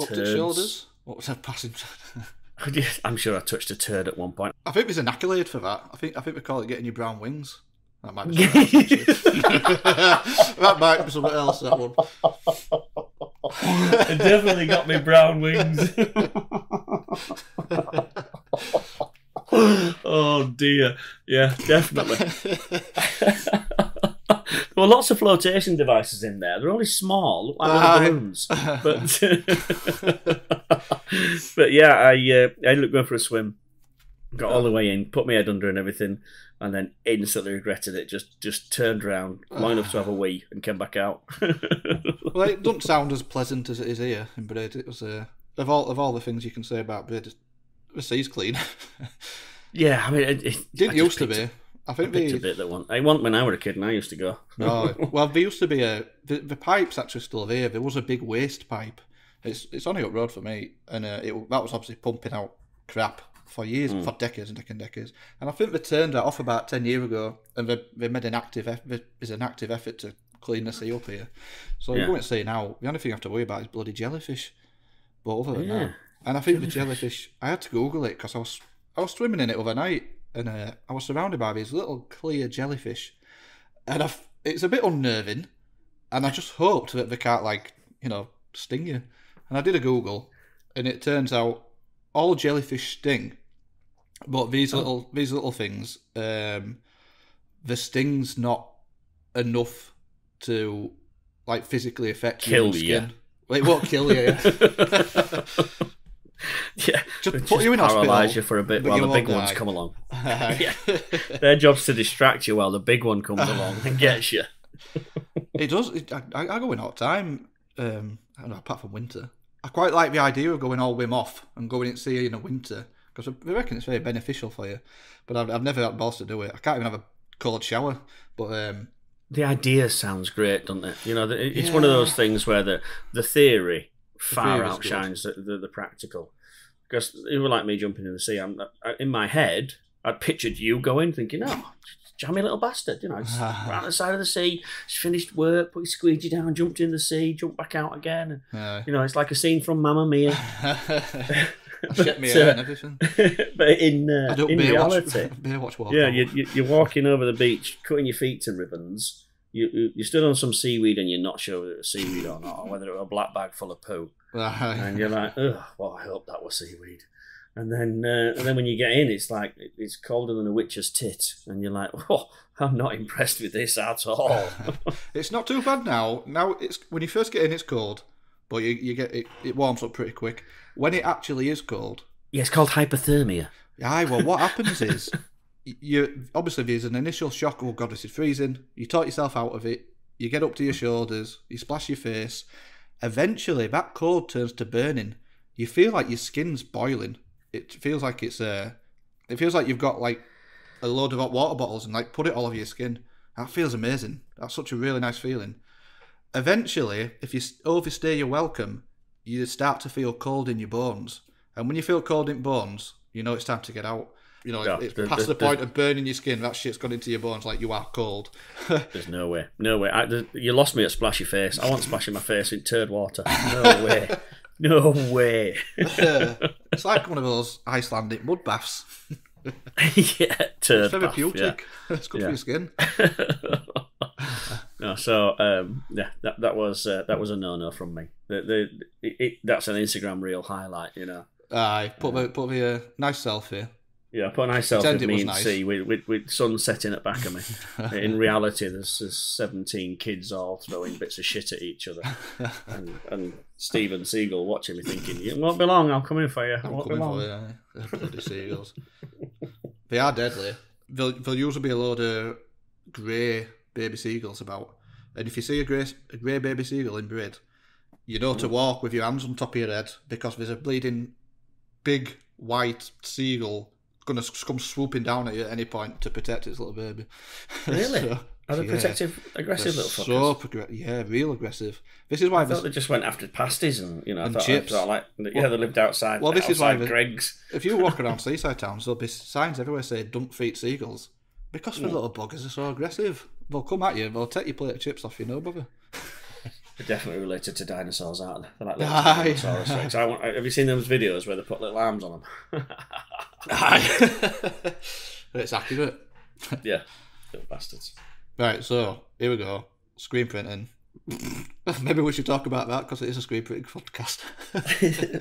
up to shoulders. What was that passing? I'm sure I touched a turd at one point. I think there's an accolade for that. I think we call it getting your brown wings. That might be something else. That might be something else, that one. It definitely got me brown wings. Oh dear. Yeah, definitely. There were lots of flotation devices in there. They're only small, look like little balloons. But yeah, I ended up going for a swim. Got all the way in, put my head under and everything, and then instantly regretted it. Just turned around long enough to have a wee and came back out. Well, it doesn't sound as pleasant as it is here in Braid. It was of all the things you can say about Braid, the sea's clean. Yeah, I mean, it didn't used to be. I think a bit that one. I went when I was a kid, and I used to go. No, well, there used to be the pipe's actually still there. There was a big waste pipe. It's only up road for me, and that was obviously pumping out crap for years, for decades and decades. And I think they turned that off about 10 years ago, and they made an active effort to clean the sea up here. So you go and see now, the only thing you have to worry about is bloody jellyfish. But other than that, and I think the jellyfish, I had to Google it because I was swimming in it overnight, and I was surrounded by these little clear jellyfish, and it's a bit unnerving, and I just hoped that they can't sting you. And I did a Google, and it turns out all jellyfish sting, but these little things, the sting's not enough to physically affect kill your you. Skin. Well, it won't kill you. Yeah, just put you in hospital, paralyse you for a bit while the big ones come along. Yeah. Their job's to distract you while the big one comes along and gets you. It does. I go in all the time. I don't know, apart from winter. I quite like the idea of going all Wim off and going and see in the winter because I reckon it's very beneficial for you. But I've never had balls to do it. I can't even have a cold shower. But the idea sounds great, doesn't it? It's one of those things where the theory far outshines the practical. Because it was like me jumping in the sea. In my head, I'd pictured you going, thinking, "Oh, jammy little bastard!" Just right on the side of the sea, just finished work, put your squeegee down, jumped in the sea, jumped back out again. And, it's like a scene from Mamma Mia. Shut me out and everything. But in reality, you're walking over the beach, cutting your feet to ribbons. You stood on some seaweed and you're not sure whether it was seaweed or not, or whether it was a black bag full of poo. And you're like, oh, well, I hope that was seaweed. And then when you get in, it's like it's colder than a witch's tit, and you're like, oh, I'm not impressed with this at all. It's not too bad now. Now it's when you first get in, it's cold, but you get it warms up pretty quick. When it actually is cold, it's called hypothermia. Aye, well, what happens is you obviously there's an initial shock. Oh God, this is freezing. You talk yourself out of it. You get up to your shoulders. You splash your face. Eventually, that cold turns to burning. You feel like your skin's boiling. it feels like it feels like you've got like a load of hot water bottles and like put it all over your skin. That feels amazing. That's such a really nice feeling. Eventually, if you overstay your welcome, you start to feel cold in your bones. And when you feel cold in bones, you know it's time to get out. You know, it's past the point of burning your skin. That shit's gone into your bones like you are cold. There's no way. No way. You lost me at splashy face. I want splashing my face in turd water. No way. No way. It's like one of those Icelandic mud baths. Yeah, turd it's therapeutic. Yeah. It's good for your skin. No, so that was a no from me. That's an Instagram reel highlight, you know. Aye, put me a nice selfie. Yeah, I put a nice selfie of me and nice. C with sun setting at back of me. In reality, there's 17 kids all throwing bits of shit at each other, and Steven Seagal watching me thinking, "It won't be long. I'm coming for you. I'm coming for you." Bloody seagulls. They are deadly. There'll usually be a load of grey baby seagulls about, and if you see a grey baby seagull in breed, you know to walk with your hands on top of your head because there's a bleeding big white seagull going to come swooping down at you at any point to protect its little baby. Really? So, are they protective, aggressive little fuckers? Real aggressive. This is why I thought they just went after pasties and and chips. They lived outside. Well, this is why Greg's. If you walk around seaside towns, there'll be signs everywhere saying "Don't feed seagulls," because the little buggers are so aggressive. They'll come at you. They'll take your plate of chips off you, no bother. They're definitely related to dinosaurs, aren't they? They're like little dinosaurs. Have you seen those videos where they put little arms on them? It's accurate. Yeah, little bastards. Right, so here we go. Screen printing. Maybe we should talk about that because it is a screen printing podcast.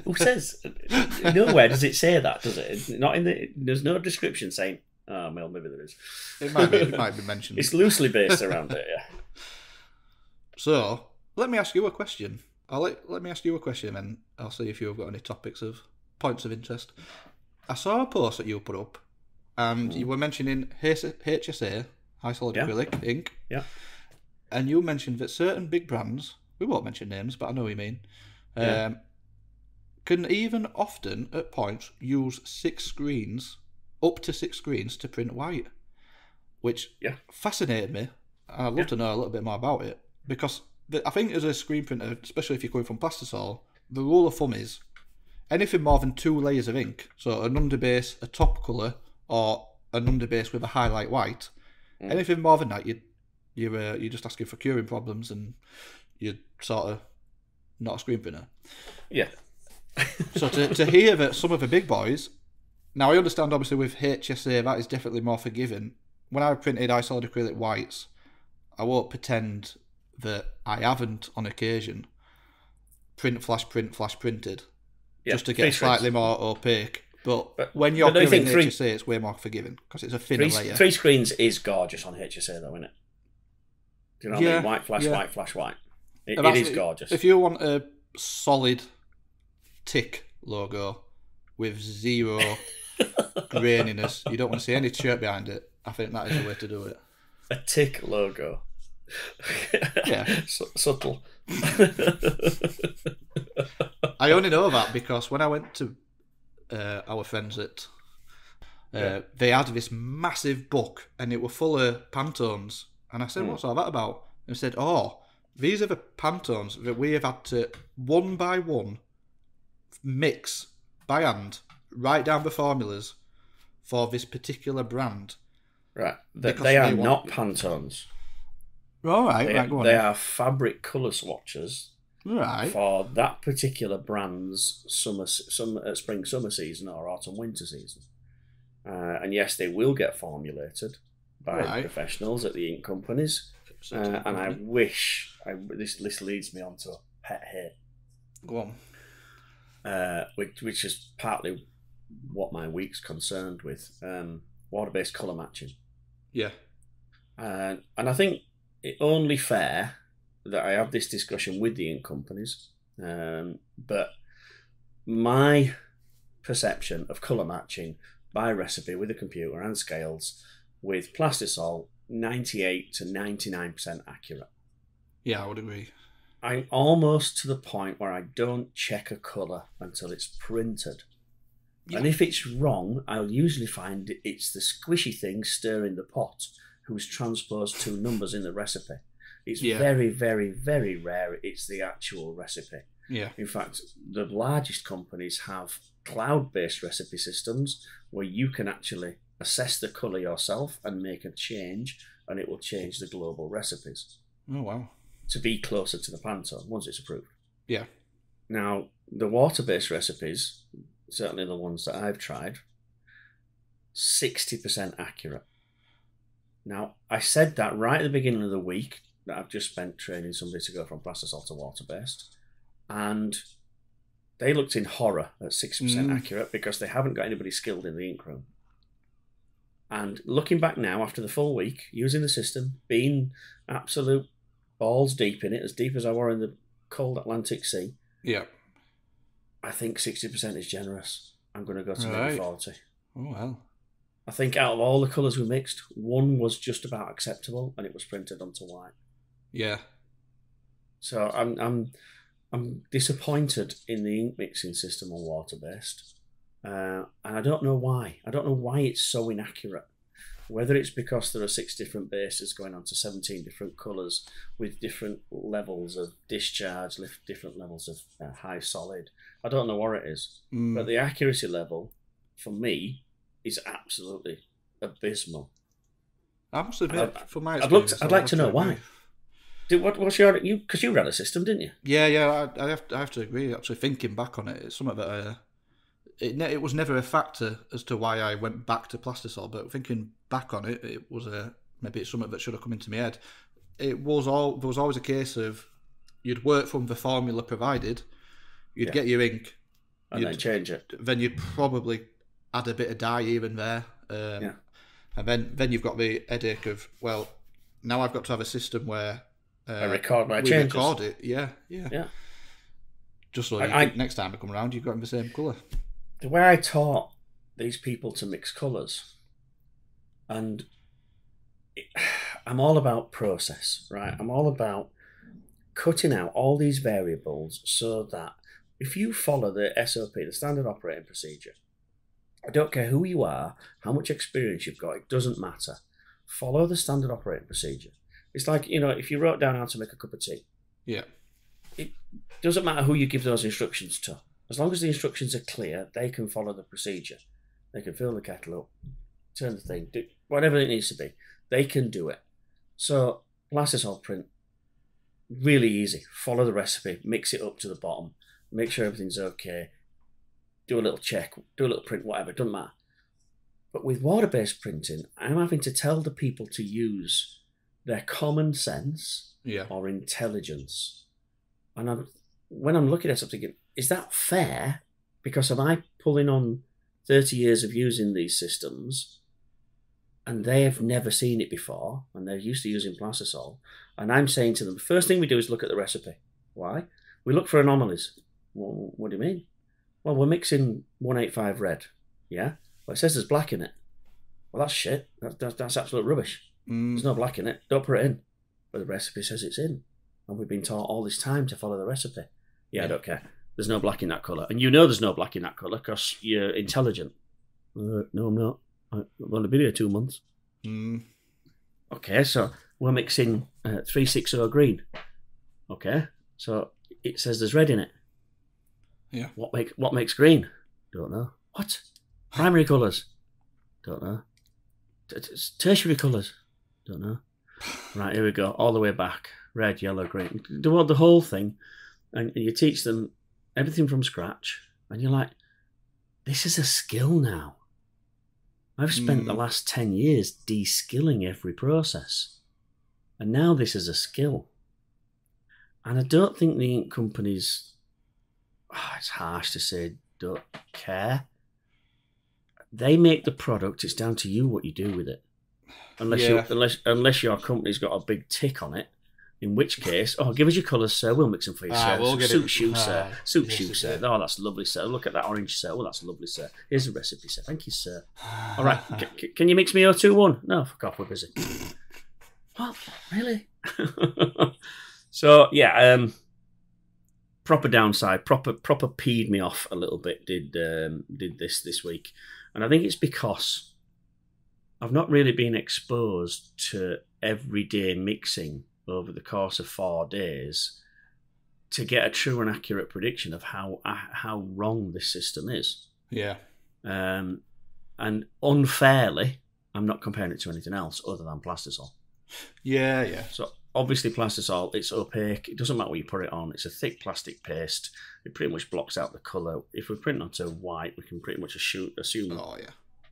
Who says? Nowhere does it say that, does it? Not in the. There's no description saying. Oh, well, maybe there is. It might be mentioned. It's loosely based around it, yeah. So let me ask you a question. Let me ask you a question, and I'll see if you've got any points of interest. I saw a post that you put up, and you were mentioning HSA, high solid acrylic ink. Yeah. And you mentioned that certain big brands, we won't mention names, but I know what you mean, can even often, at points, use up to six screens to print white, which fascinated me. And I'd love to know a little bit more about it, because I think as a screen printer, especially if you're coming from plastisol, the rule of thumb is anything more than 2 layers of ink, so an underbase, a top colour, or an underbase with a highlight white, anything more than that, you're just asking for curing problems, and you're sort of not a screen printer. Yeah. So to hear that some of the big boys, now I understand obviously with HSA that is definitely more forgiving. When I printed isolate acrylic whites, I won't pretend that I haven't on occasion print flash printed just to get slightly more opaque. But when you're doing HSA, it's way more forgiving because it's a thinner layer. 3 screens is gorgeous on HSA though, isn't it? Do you know what I mean? White flash, white flash, white. It is gorgeous. If you want a solid tick logo with zero graininess, you don't want to see any shirt behind it, I think that is the way to do it. A tick logo. Yeah. Subtle. I only know that because when I went to our friends at they had this massive book and it was full of Pantones, and I said, what's all that about? And they said, these are the Pantones that we have had to one by one mix by hand, write down the formulas for this particular brand. Right. They are not Pantones. All right, go on. They are fabric colour swatches. Right. For that particular brand's spring summer season or autumn winter season. And yes, they will get formulated by professionals at the ink companies. And I wish this leads me on to a pet hate. Go on. Which is partly what my week's concerned with. Water-based colour matching. Yeah. And I think it's only fair that I have this discussion with the ink companies, but my perception of colour matching by recipe with a computer and scales with plastisol, 98 to 99% accurate. Yeah, I would agree. I'm almost to the point where I don't check a colour until it's printed. Yeah. And if it's wrong, I'll usually find it's the squishy thing stirring the pot who's transposed two numbers in the recipe. It's very, very, very rare it's the actual recipe. Yeah. In fact, the largest companies have cloud-based recipe systems where you can actually assess the colour yourself and make a change, and it will change the global recipes. Oh, wow. To be closer to the Pantone once it's approved. Yeah. Now, the water-based recipes, certainly the ones that I've tried, 60% accurate. Now, I said that right at the beginning of the week that I've just spent training somebody to go from plastisol to water-based, and they looked in horror at 60% accurate because they haven't got anybody skilled in the ink room. And looking back now, after the full week, using the system, being absolute balls deep in it, as deep as I were in the cold Atlantic Sea, I think 60% is generous. I'm going to go to maybe 40. Oh, well. I think out of all the colours we mixed, one was just about acceptable, and it was printed onto white. Yeah. So I'm disappointed in the ink mixing system on water-based. And I don't know why. I don't know why it's so inaccurate. Whether it's because there are 6 different bases going on to 17 different colours with different levels of discharge, different levels of high solid. I don't know what it is. But the accuracy level, for me, is absolutely abysmal. I must admit, for my experience, I'd like to know why. What's your... Because you ran a system, didn't you? Yeah, I have to agree. Actually, thinking back on it, it's something that... It was never a factor as to why I went back to plastisol, but thinking back on it, it was maybe it's something that should have come into my head. There was always a case of you'd work from the formula provided, you'd get your ink, and then change it. Then you'd probably add a bit of dye here and there, and then you've got the headache of, well, now I've got to have a system where I record my changes. Record it, yeah. Just so next time I come around, you've got them the same colour. The way I taught these people to mix colours, and I'm all about process, right? I'm all about cutting out all these variables so that if you follow the SOP, the standard operating procedure, I don't care who you are, how much experience you've got, it doesn't matter. Follow the standard operating procedure. It's like, if you wrote down how to make a cup of tea. Yeah. It doesn't matter who you give those instructions to. As long as the instructions are clear, they can follow the procedure. They can fill the kettle up, turn the thing, do whatever it needs to be. They can do it. So, plastisol print, really easy. Follow the recipe, mix it up to the bottom, make sure everything's okay, do a little check, do a little print, whatever, it doesn't matter. But with water-based printing, I'm having to tell the people to use their common sense or intelligence. And when I'm looking at something, is that fair? Because am I pulling on 30 years of using these systems and they have never seen it before and they're used to using plastisol, and I'm saying to them, the first thing we do is look at the recipe. Why? We look for anomalies. Well, what do you mean? Well, we're mixing 185 red. Yeah? Well, it says there's black in it. Well, that's shit. That's absolute rubbish. There's no black in it. Don't put it in. But the recipe says it's in. And we've been taught all this time to follow the recipe. Yeah, I don't care. There's no black in that colour. And there's no black in that colour because you're intelligent. No, I'm not. I've only been here 2 months. Okay, so we're mixing 360 green. Okay, so it says there's red in it. Yeah. What makes green? Don't know. What? Primary colours? Don't know. Tertiary colours? Don't know. Right, here we go. All the way back. Red, yellow, green. Do the whole thing. And you teach them everything from scratch. And you're like, this is a skill now. I've spent the last 10 years de-skilling every process. And now this is a skill. And I don't think the ink companies, it's harsh to say, don't care. They make the product. It's down to you what you do with it. Unless your company's got a big tick on it. In which case, give us your colours, sir. We'll mix them for you, sir. Suits you, sir. Suits you, sir. Oh, that's lovely, sir. Look at that orange, sir. Oh, that's lovely, sir. Here's the recipe, sir. Thank you, sir. All right. Can you mix me 021? No, fuck off. We're busy. What? Really? So, yeah. proper downside, proper peed me off a little bit. Did this week, and I think it's because I've not really been exposed to everyday mixing over the course of 4 days to get a true and accurate prediction of how wrong this system is. Yeah. And unfairly, I'm not comparing it to anything else other than plastisol. Yeah, yeah. So obviously plastisol, it's opaque. It doesn't matter what you put it on. It's a thick plastic paste. It pretty much blocks out the colour. If we print onto white, we can pretty much assume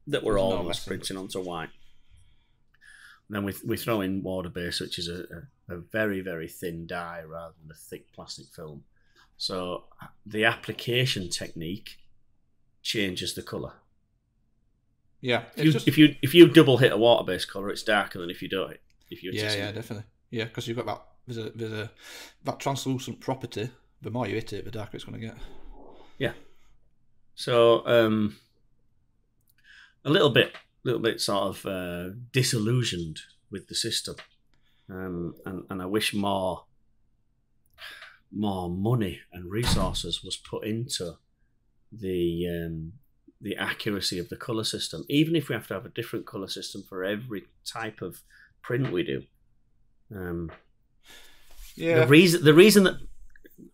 that we're almost printing onto white. And then we throw in water base, which is a very, very thin dye rather than a thick plastic film. So the application technique changes the colour. Yeah. If you double hit a water base colour, it's darker than if you don't. Yeah, definitely. Yeah, because you've got that there's that translucent property. The more you hit it, the darker it's going to get. Yeah. So a little bit sort of disillusioned with the system, and I wish more money and resources was put into the accuracy of the colour system. Even if we have to have a different colour system for every type of print we do. The reason that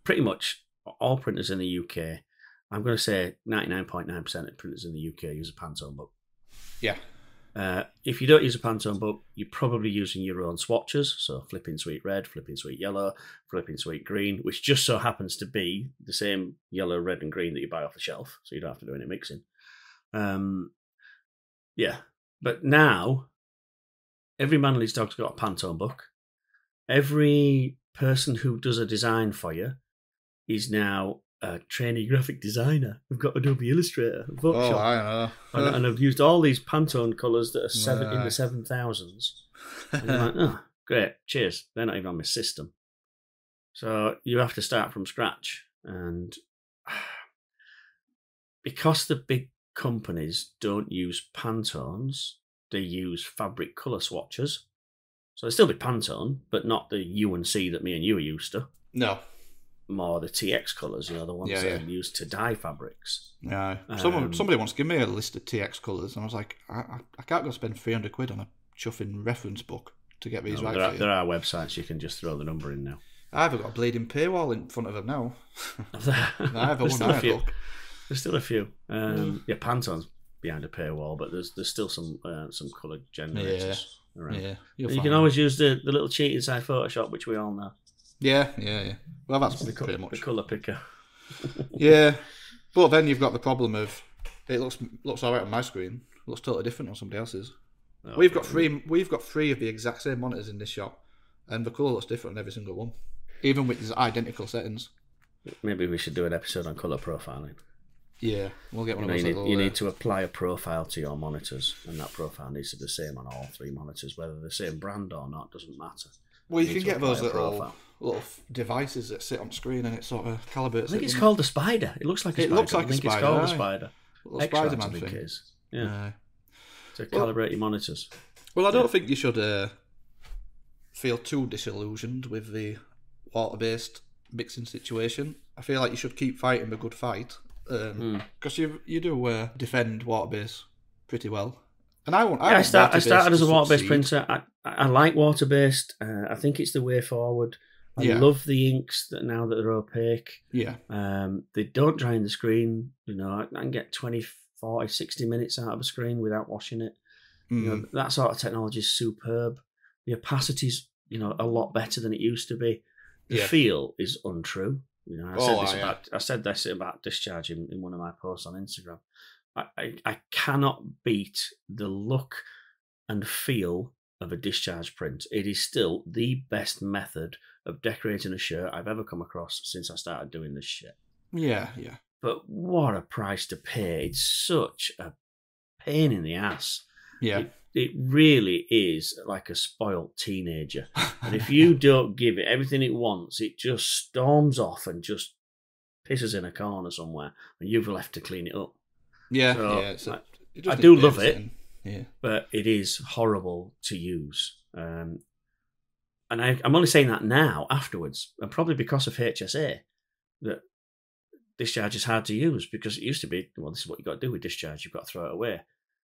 pretty much all printers in the UK, I'm going to say 99.9% of printers in the UK use a Pantone book. Yeah. If you don't use a Pantone book, you're probably using your own swatches, so Flipping Sweet Red, Flipping Sweet Yellow, Flipping Sweet Green, which just so happens to be the same yellow, red and green that you buy off the shelf, so you don't have to do any mixing. Yeah. But now, every man and his dog's got a Pantone book. Every person who does a design for you is now a trainee graphic designer. We've got Adobe Illustrator, Photoshop. Oh, I know. And I've used all these Pantone colours that are in the 7,000s. And you're like, oh, great, cheers. They're not even on my system. So you have to start from scratch. And because the big companies don't use Pantones, they use fabric colour swatches. So they still be Pantone, but not the U and C that me and you are used to. No. More the TX colours, the ones that are used to dye fabrics. Yeah. Somebody wants to give me a list of TX colours, and I was like, I can't go spend 300 quid on a chuffing reference book to get these right. There are websites you can just throw the number in now. I haven't got a bleeding paywall in front of them now. There's still a few. Yeah, Pantone's behind a paywall, but there's still some colour generators around. Yeah, you can always use the little cheat inside Photoshop, which we all know. Yeah. Well, that's pretty much the colour picker. Yeah, but then you've got the problem of it looks all right on my screen. It looks totally different on somebody else's. Oh, we've got three of the exact same monitors in this shop, and the colour looks different on every single one, even with identical settings. Maybe we should do an episode on colour profiling. Yeah, we'll get one of those. You need to apply a profile to your monitors, and that profile needs to be the same on all three monitors, whether they're the same brand or not doesn't matter. Well, you can get those little devices that sit on screen and it sort of calibrates. I think it's called the Spider. It looks like a spider. It looks like I think a spider. It's called the Spider. Little Spider-Man thing. It is. Yeah. To calibrate your monitors. Well, I don't think you should feel too disillusioned with the water-based mixing situation. I feel like you should keep fighting the good fight because you do defend water-based pretty well. And I started as a water-based printer. I like water-based. I think it's the way forward. I love the inks now that they're opaque. Yeah. They don't dry in the screen. I can get 20, 40, 60 minutes out of a screen without washing it. That sort of technology is superb. The opacity's a lot better than it used to be. The feel is untrue. I said this about discharge in one of my posts on Instagram. I cannot beat the look and feel of a discharge print. It is still the best method of decorating a shirt I've ever come across since I started doing this shit. Yeah. But what a price to pay. It's such a pain in the ass. Yeah. It really is like a spoilt teenager. And if you don't give it everything it wants, it just storms off and just pisses in a corner somewhere and you've left to clean it up. Yeah, so I do love it, but it is horrible to use. And I'm only saying that now, afterwards, and probably because of HSA. that discharge is hard to use because it used to be, well, this is what you've got to do with discharge. You've got to throw it away.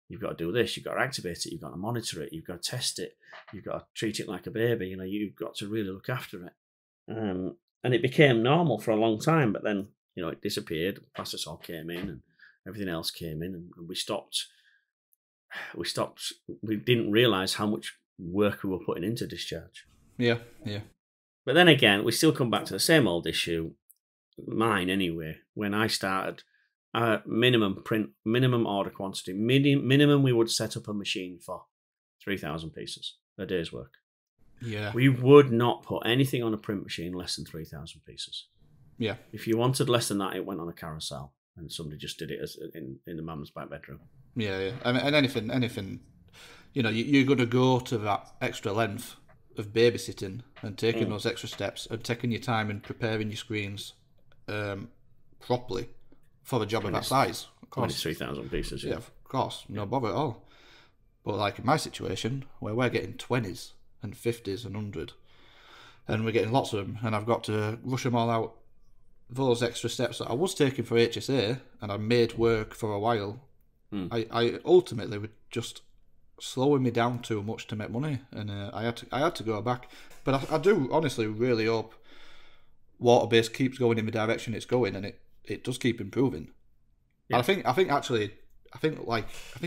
You've got to do this. You've got to activate it. You've got to monitor it. You've got to test it. You've got to treat it like a baby. You've got to really look after it. And it became normal for a long time, but then, it disappeared. Plastisol came in and everything else came in, and we stopped. We didn't realise how much work we were putting into discharge. Yeah. But then again, we still come back to the same old issue, mine anyway, when I started, minimum order quantity, minimum we would set up a machine for 3,000 pieces a day's work. Yeah. We would not put anything on a print machine less than 3,000 pieces. Yeah. If you wanted less than that, it went on a carousel, and somebody just did it as in the mum's back bedroom. Yeah. And anything, you're going to go to that extra length of babysitting and taking those extra steps and taking your time and preparing your screens properly for a job of that size. Of course, it's 3,000 pieces. Yeah, of course, no bother at all. But like in my situation, where we're getting 20s and 50s and 100, and we're getting lots of them, and I've got to rush them all out, those extra steps that I was taking for HSA and I made work for a while, I ultimately would just slowing me down too much to make money, and I had to go back. But I do honestly really hope Waterbase keeps going in the direction it's going, and it does keep improving. Yeah. And I think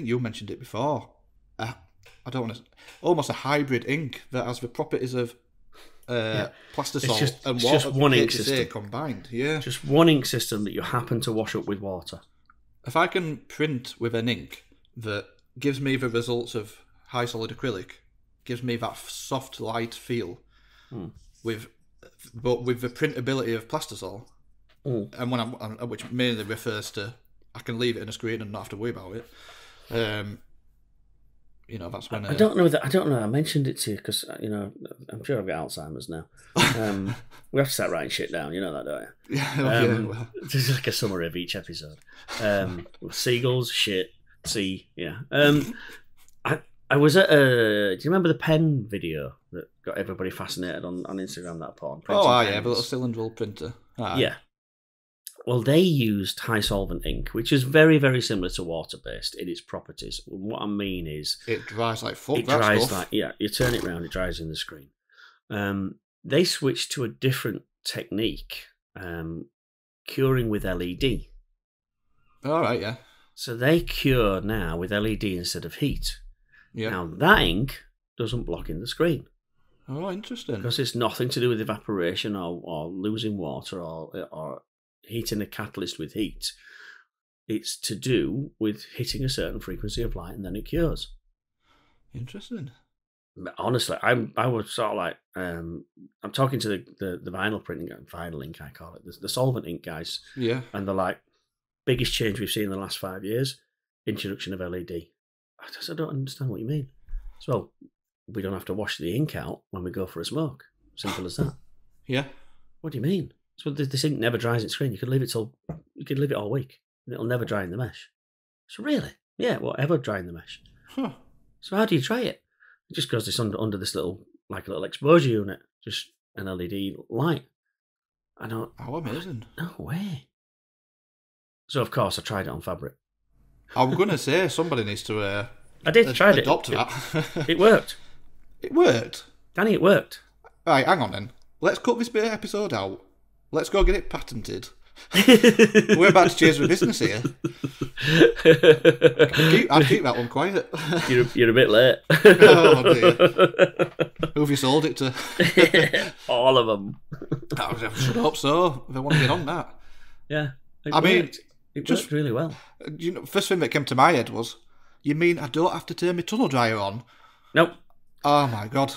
you mentioned it before. I don't want to, almost a hybrid ink that has the properties of plastisol and water, just one ink HSA system combined. Yeah, just one ink system that you happen to wash up with water. If I can print with an ink that gives me the results of high solid acrylic, gives me that soft light feel, but with the printability of plastisol, and when which mainly refers to I can leave it in a screen and not have to worry about it. That's when I don't know. I mentioned it to you because I'm sure I've got Alzheimer's now. We have to start writing shit down. You know that, don't you? Yeah. This is like a summary of each episode. Seagulls, shit, sea. Yeah. I was at do you remember the pen video that got everybody fascinated on Instagram that part? The little cylindrical printer. Yeah. Well, they used high solvent ink, which is very, very similar to water-based in its properties. What I mean is... It dries like fuck, you turn it around, it dries in the screen. They switched to a different technique, curing with LED. All right, yeah. So they cure now with LED instead of heat. Yeah. Now, that ink doesn't block in the screen. Oh, interesting. Because it's nothing to do with evaporation or losing water or heating a catalyst with heat. It's to do with hitting a certain frequency of light and then it cures. Interesting. But honestly, I was sort of like I'm talking to the vinyl printing, vinyl ink I call it, the solvent ink guys. Yeah. And they're like, biggest change we've seen in the last 5 years, introduction of LED. I don't understand what you mean. So we don't have to wash the ink out when we go for a smoke. Simple as that. Yeah. What do you mean? So this ink never dries in screen. You could leave it all week, and it'll never dry in the mesh. So really, yeah, whatever, dry in the mesh. Huh. So how do you try it? It just goes under this little exposure unit, just an LED light. I don't. How amazing! No way. So of course I tried it on fabric. I was going to say somebody needs to. I did try it. Adopt that. It worked. It worked. Danny, it worked. Right, hang on then. Let's cut this bit of episode out. Let's go get it patented. We're about to change the business here. I'd keep that one quiet. You're a bit late. Oh dear. Who have you sold it to? All of them. I should hope so. If I want to get on that. Yeah. It worked really well. First thing that came to my head was, you mean I don't have to turn my tunnel dryer on? Nope. Oh my god.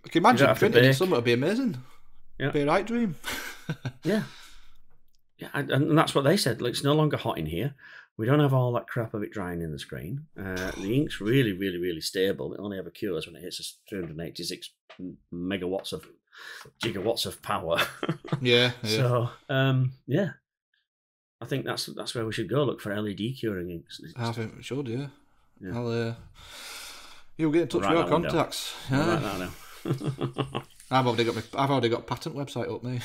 Can you imagine printing something? It'd be amazing. Yeah. It'd be a right dream. Yeah. Yeah, and that's what they said. Like, it's no longer hot in here. We don't have all that crap of it drying in the screen. The ink's really, really, really stable. It only ever cures when it hits us 386 gigawatts of power. Yeah. So, yeah. I think that's where we should go. Look for LED curing inks. I think we should, yeah. You'll get in touch with your contacts. Right now. I've already got a patent website up, me.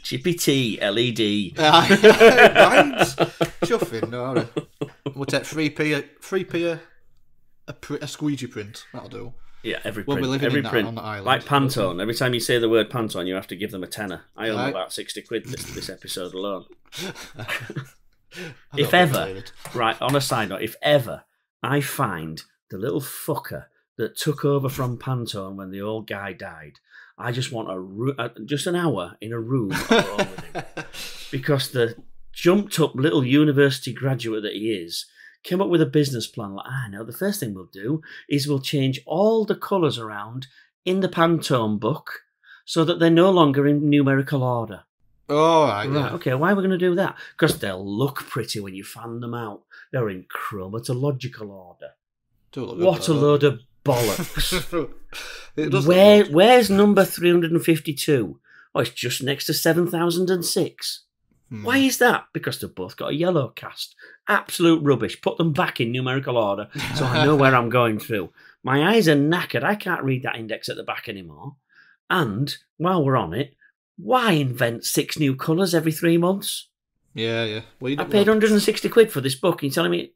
Chippy Tee LED. Right. Chuffing, no. We'll take 3p a squeegee print. That'll do. Yeah, every We'll print. be living Every in print. on the island. Like Pantone. Every time you say the word Pantone, you have to give them a tenner. I owe them about 60 quid this episode alone. If ever, right, on a side note, if ever I find the little fucker that took over from Pantone when the old guy died, I just want just an hour in a room alone with him. Because the jumped up little university graduate that he is came up with a business plan like, no, the first thing we'll do is we'll change all the colours around in the Pantone book so that they're no longer in numerical order. Oh, right, yeah. Okay, why are we going to do that? Because they'll look pretty when you fan them out. They're in chromatological order. What a load of bollocks. Where's number 352? Oh, it's just next to 7006. Why is that? Because they've both got a yellow cast. Absolute rubbish. Put them back in numerical order so I know where I'm going through. My eyes are knackered. I can't read that index at the back anymore. And, while we're on it, why invent 6 new colours every 3 months? Yeah. Well, I paid 160 quid for this book. You're telling me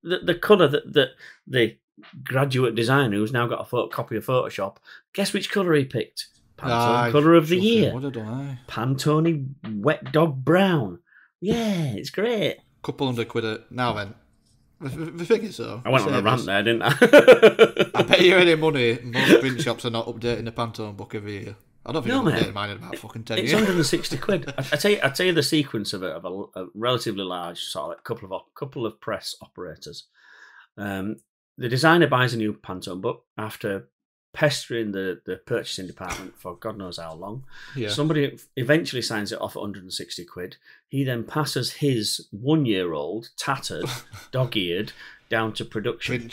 the colour that the graduate designer who's now got a copy of Photoshop, guess which colour he picked? Pantone colour of the year. What did I? Pantone wet dog brown. Yeah, it's great. Couple £100 now then. I think it's so. I went on a rant there, didn't I? I bet you any money most print shops are not updating the Pantone book every year. I don't think I've updated mine in about fucking 10 years. It's 160 quid. I tell you the sequence of a relatively large sort of couple of press operators. The designer buys a new Pantone book after pestering the purchasing department for God knows how long. Yeah. Somebody eventually signs it off at 160 quid. He then passes his 1-year-old, tattered, dog-eared, down to production.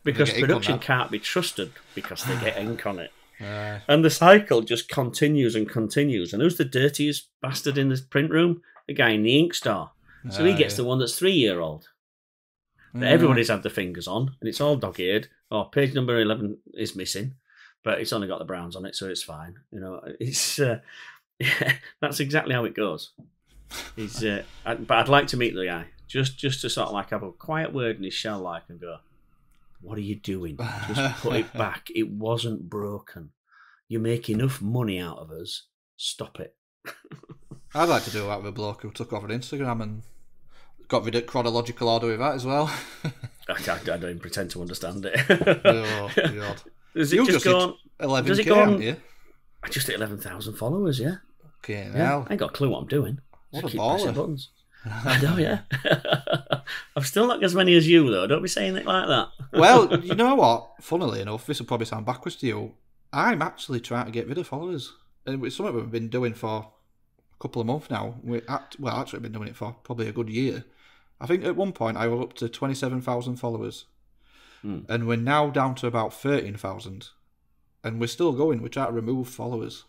Because production can't be trusted because they get ink on it. And the cycle just continues and continues. And who's the dirtiest bastard in the print room? The guy in the ink store. So he gets the one that's 3-year-old. That everybody's had the fingers on, and it's all dog-eared. Oh, page number 11 is missing, but it's only got the browns on it, so it's fine. You know, it's that's exactly how it goes. But I'd like to meet the guy just to sort of like have a quiet word in his shell, like, and go, "What are you doing? Just put it back. It wasn't broken. You make enough money out of us. Stop it." I'd like to do that with a bloke who took over Instagram and got rid of chronological order with that as well. I don't even pretend to understand it. Oh, God. Does it just go on? 11K, does it go on? You? I just hit 11,000 followers, yeah. Okay, yeah. now. I ain't got a clue what I'm doing. What a baller. Buttons. I know, yeah. I'm still not as many as you, though. Don't be saying it like that. Well, you know what? Funnily enough, this will probably sound backwards to you. I'm actually trying to get rid of followers. And it's something we've been doing for a couple of months now. Actually, I've been doing it for probably a good year. I think at one point I was up to 27,000 followers. And we're now down to about 13,000. And we're still going. We're trying to remove followers,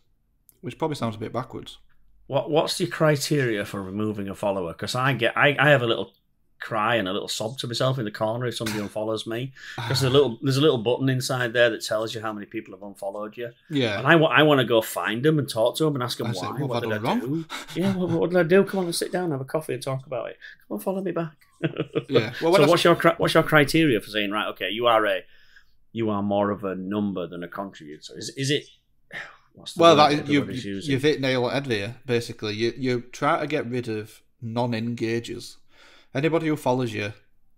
which probably sounds a bit backwards. What's your criteria for removing a follower? Because I have a little cry and a little sob to myself in the corner if somebody unfollows me. Because there's a little button inside there that tells you how many people have unfollowed you. Yeah. And I want to go find them and talk to them and ask them why. What did I do? Yeah, what did I do? Come on, let's sit down, have a coffee and talk about it. Come on, follow me back. Yeah. Well, so what's your criteria for saying, right, okay, you are more of a number than a contributor? Is it? You've hit nail on head there. Basically, you try to get rid of non-engagers. Anybody who follows you,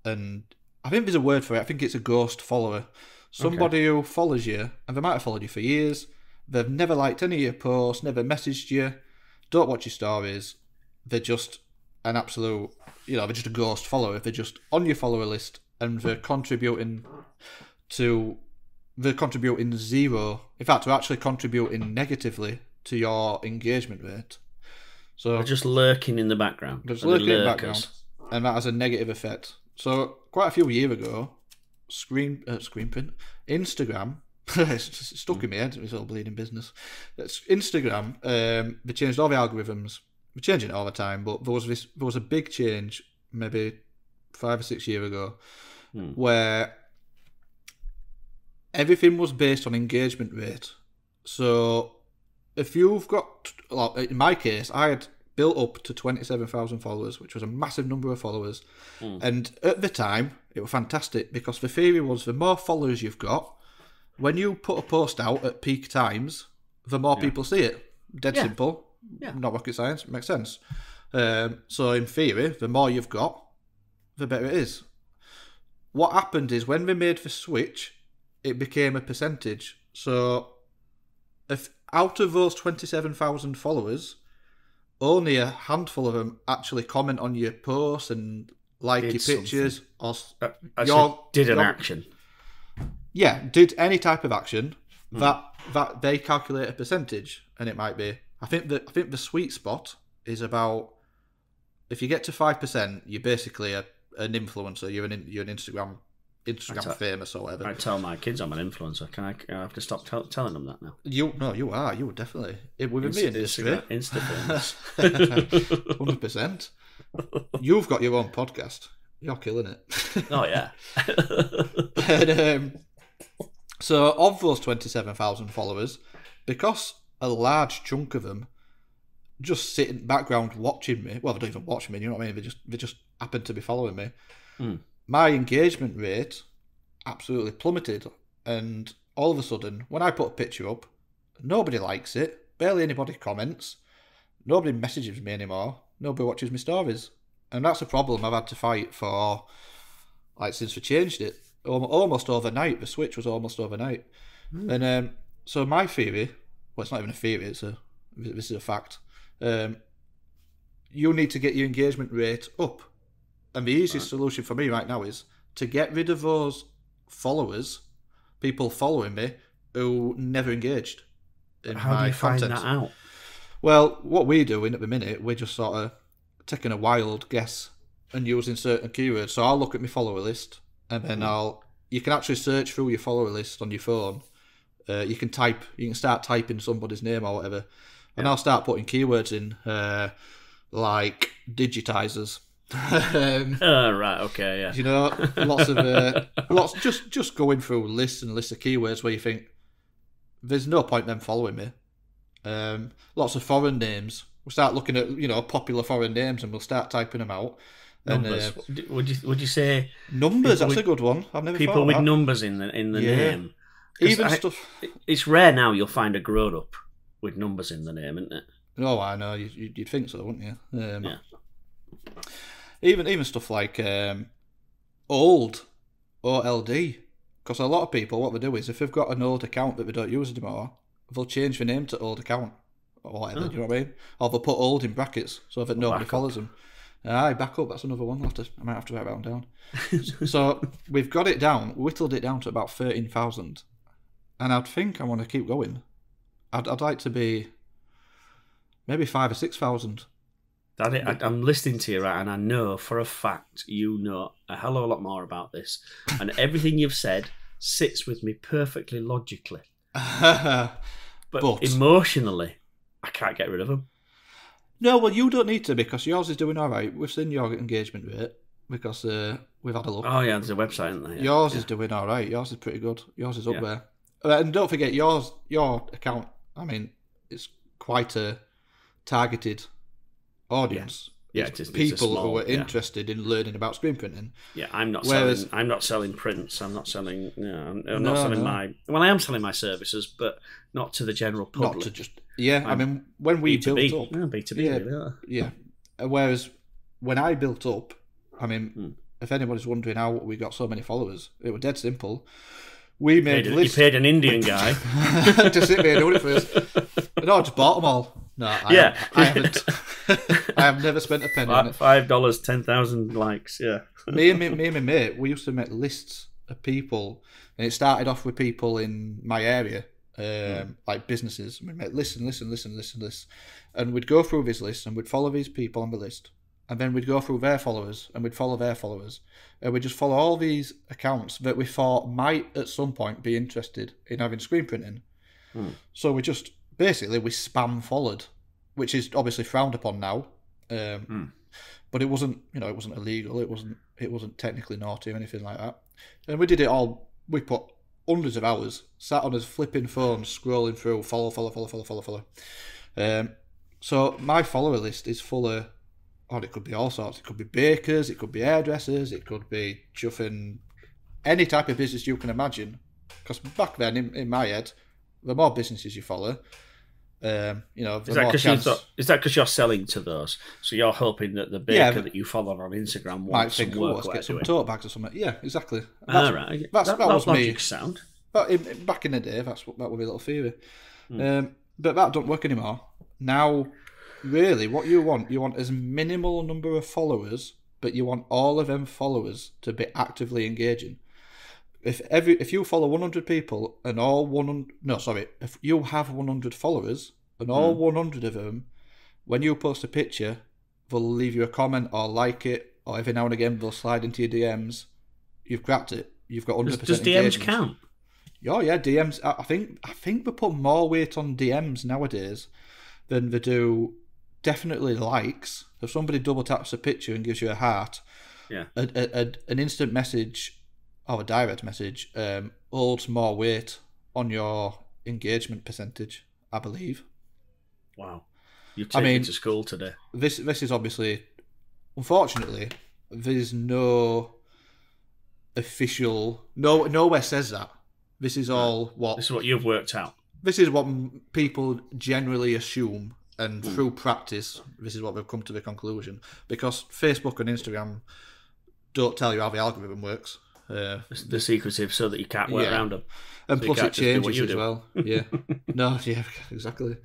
and I think there's a word for it. I think it's a ghost follower. Somebody who follows you, and they might have followed you for years. They've never liked any of your posts, never messaged you, don't watch your stories. They're just an absolute, they're just a ghost follower. They're just on your follower list, and they're contributing zero. In fact, they're actually contributing negatively to your engagement rate. So they're just lurking in the background. They're just lurking in the background, and that has a negative effect. So quite a few years ago, Instagram, it's stuck in my head. It's all bleeding business. Instagram. They changed all the algorithms. We're changing it all the time, but there was a big change maybe 5 or 6 years ago, where everything was based on engagement rate. So if you've got, in my case, I had built up to 27,000 followers, which was a massive number of followers. And at the time, it was fantastic because the theory was the more followers you've got, when you put a post out at peak times, the more people see it. Dead simple. Yeah. Not rocket science. Makes sense. So in theory, the more you've got, the better it is. What happened is when they made the switch, it became a percentage. So if out of those 27,000 followers, only a handful of them actually comment on your posts and like your pictures or did an action. Yeah, did any type of action that they calculate a percentage, and it might be. I think the sweet spot is about, if you get to 5%, you're basically an influencer. You're an Instagram famous or whatever. I tell my kids I'm an influencer. Can I have to stop telling them that now? You are. You were definitely with me in industry. Insta famous. 100%. You've got your own podcast. You're killing it. Oh yeah. And, so of those 27,000 followers, because a large chunk of them just sit in the background watching me. Well, they don't even watch me. You know what I mean? They just happen to be following me. My engagement rate absolutely plummeted, and all of a sudden, when I put a picture up, nobody likes it, barely anybody comments, nobody messages me anymore, nobody watches my stories, and that's a problem I've had to fight for, since we changed it, almost overnight. The switch was almost overnight, and so my theory, well, it's not even a theory, this is a fact. You need to get your engagement rate up. And the easiest solution for me right now is to get rid of those followers, people following me who never engaged in How do you find that out? Well, what we're doing at the minute, we're just sort of taking a wild guess and using certain keywords. So I'll look at my follower list, and then you can actually search through your follower list on your phone. You can start typing somebody's name or whatever, and I'll start putting keywords in, like digitizers. Right, okay, yeah. You know, just going through lists and lists of keywords where you think there's no point them following me. Lots of foreign names. We'll start looking at popular foreign names, and we'll start typing them out. Numbers. And, would you say numbers? That's a good one. I've never people thought of with that. Numbers in the name. Even stuff. It's rare now you'll find a grown up with numbers in the name, isn't it? Oh, I know. You'd think so, wouldn't you? Yeah. Even stuff like old, OLD, because a lot of people, what they do is if they've got an old account that they don't use anymore, they'll change the name to old account or whatever. Do you know what I mean? Or they'll put old in brackets so that nobody follows them. Back up. That's another one. I might have to write that one down. So we've got it down, whittled it down to about 13,000, and I'd think I want to keep going. I'd like to be maybe 5,000 or 6,000. I'm listening to you, right, and I know for a fact you know a hell of a lot more about this, and everything you've said sits with me perfectly logically. but emotionally, I can't get rid of them. No, well, you don't need to, because yours is doing all right. We've seen your engagement rate because we've had a look. Oh yeah, there's a website, isn't there? Yeah. Yours is doing all right. Yours is pretty good. Yours is up there. And don't forget your account. I mean, it's quite a targeted audience. Yeah, it's people who are interested in learning about screen printing. Yeah, I'm not selling prints. I'm not selling. I'm not selling my. Well, I am selling my services, but not to the general public. Not to just. Yeah, I mean, when we built up, B2B, yeah. Whereas when I built up, I mean, if anybody's wondering how we got so many followers, it was dead simple. We made lists. You paid an Indian guy to sit there and do it for us. No, I just bought them all. No, I haven't. I have never spent a penny on it. $5, 10,000 likes. Yeah. me and my mate, we used to make lists of people, and it started off with people in my area, like businesses. We made lists, and we'd go through these lists, and we'd follow these people on the list, and then we'd go through their followers, and we'd follow their followers, and we'd just follow all these accounts that we thought might at some point be interested in having screen printing. So we just basically we spam followed, which is obviously frowned upon now. But it wasn't, it wasn't illegal. It wasn't technically naughty or anything like that. And we did it all. We put hundreds of hours sat on his flipping phone scrolling through follow. So my follower list is full of, it could be all sorts. It could be bakers, it could be hairdressers, it could be chuffing any type of business you can imagine. Because back then, in my head, the more businesses you follow, the more chance... Is that because you're selling to those? So you're hoping that the baker that you follow on Instagram wants some work. Let's get some tote bags or something. Yeah, exactly. Right. That was me. Sound. But back in the day, that would be a little theory. But that don't work anymore. Now, really, what you want as minimal number of followers, but you want all of them followers to be actively engaging. If you follow 100 people and if you have 100 followers and all 100 of them, when you post a picture, they'll leave you a comment or like it, or every now and again they'll slide into your DMs. You've cracked it. You've got 100% Does DMs count? Oh yeah, DMs. I think they put more weight on DMs nowadays than they do definitely likes. If somebody double taps a picture and gives you a heart, an instant message or a direct message holds more weight on your engagement percentage, I believe. Wow. You've taken me to school today. This is obviously, unfortunately, there's no official, nowhere says that. This is all what... This is what you've worked out. This is what people generally assume, and through practice, this is what we've come to the conclusion. Because Facebook and Instagram don't tell you how the algorithm works. They're secretive so that you can't work around them. And so plus it changes as well. Yeah. No, yeah, exactly.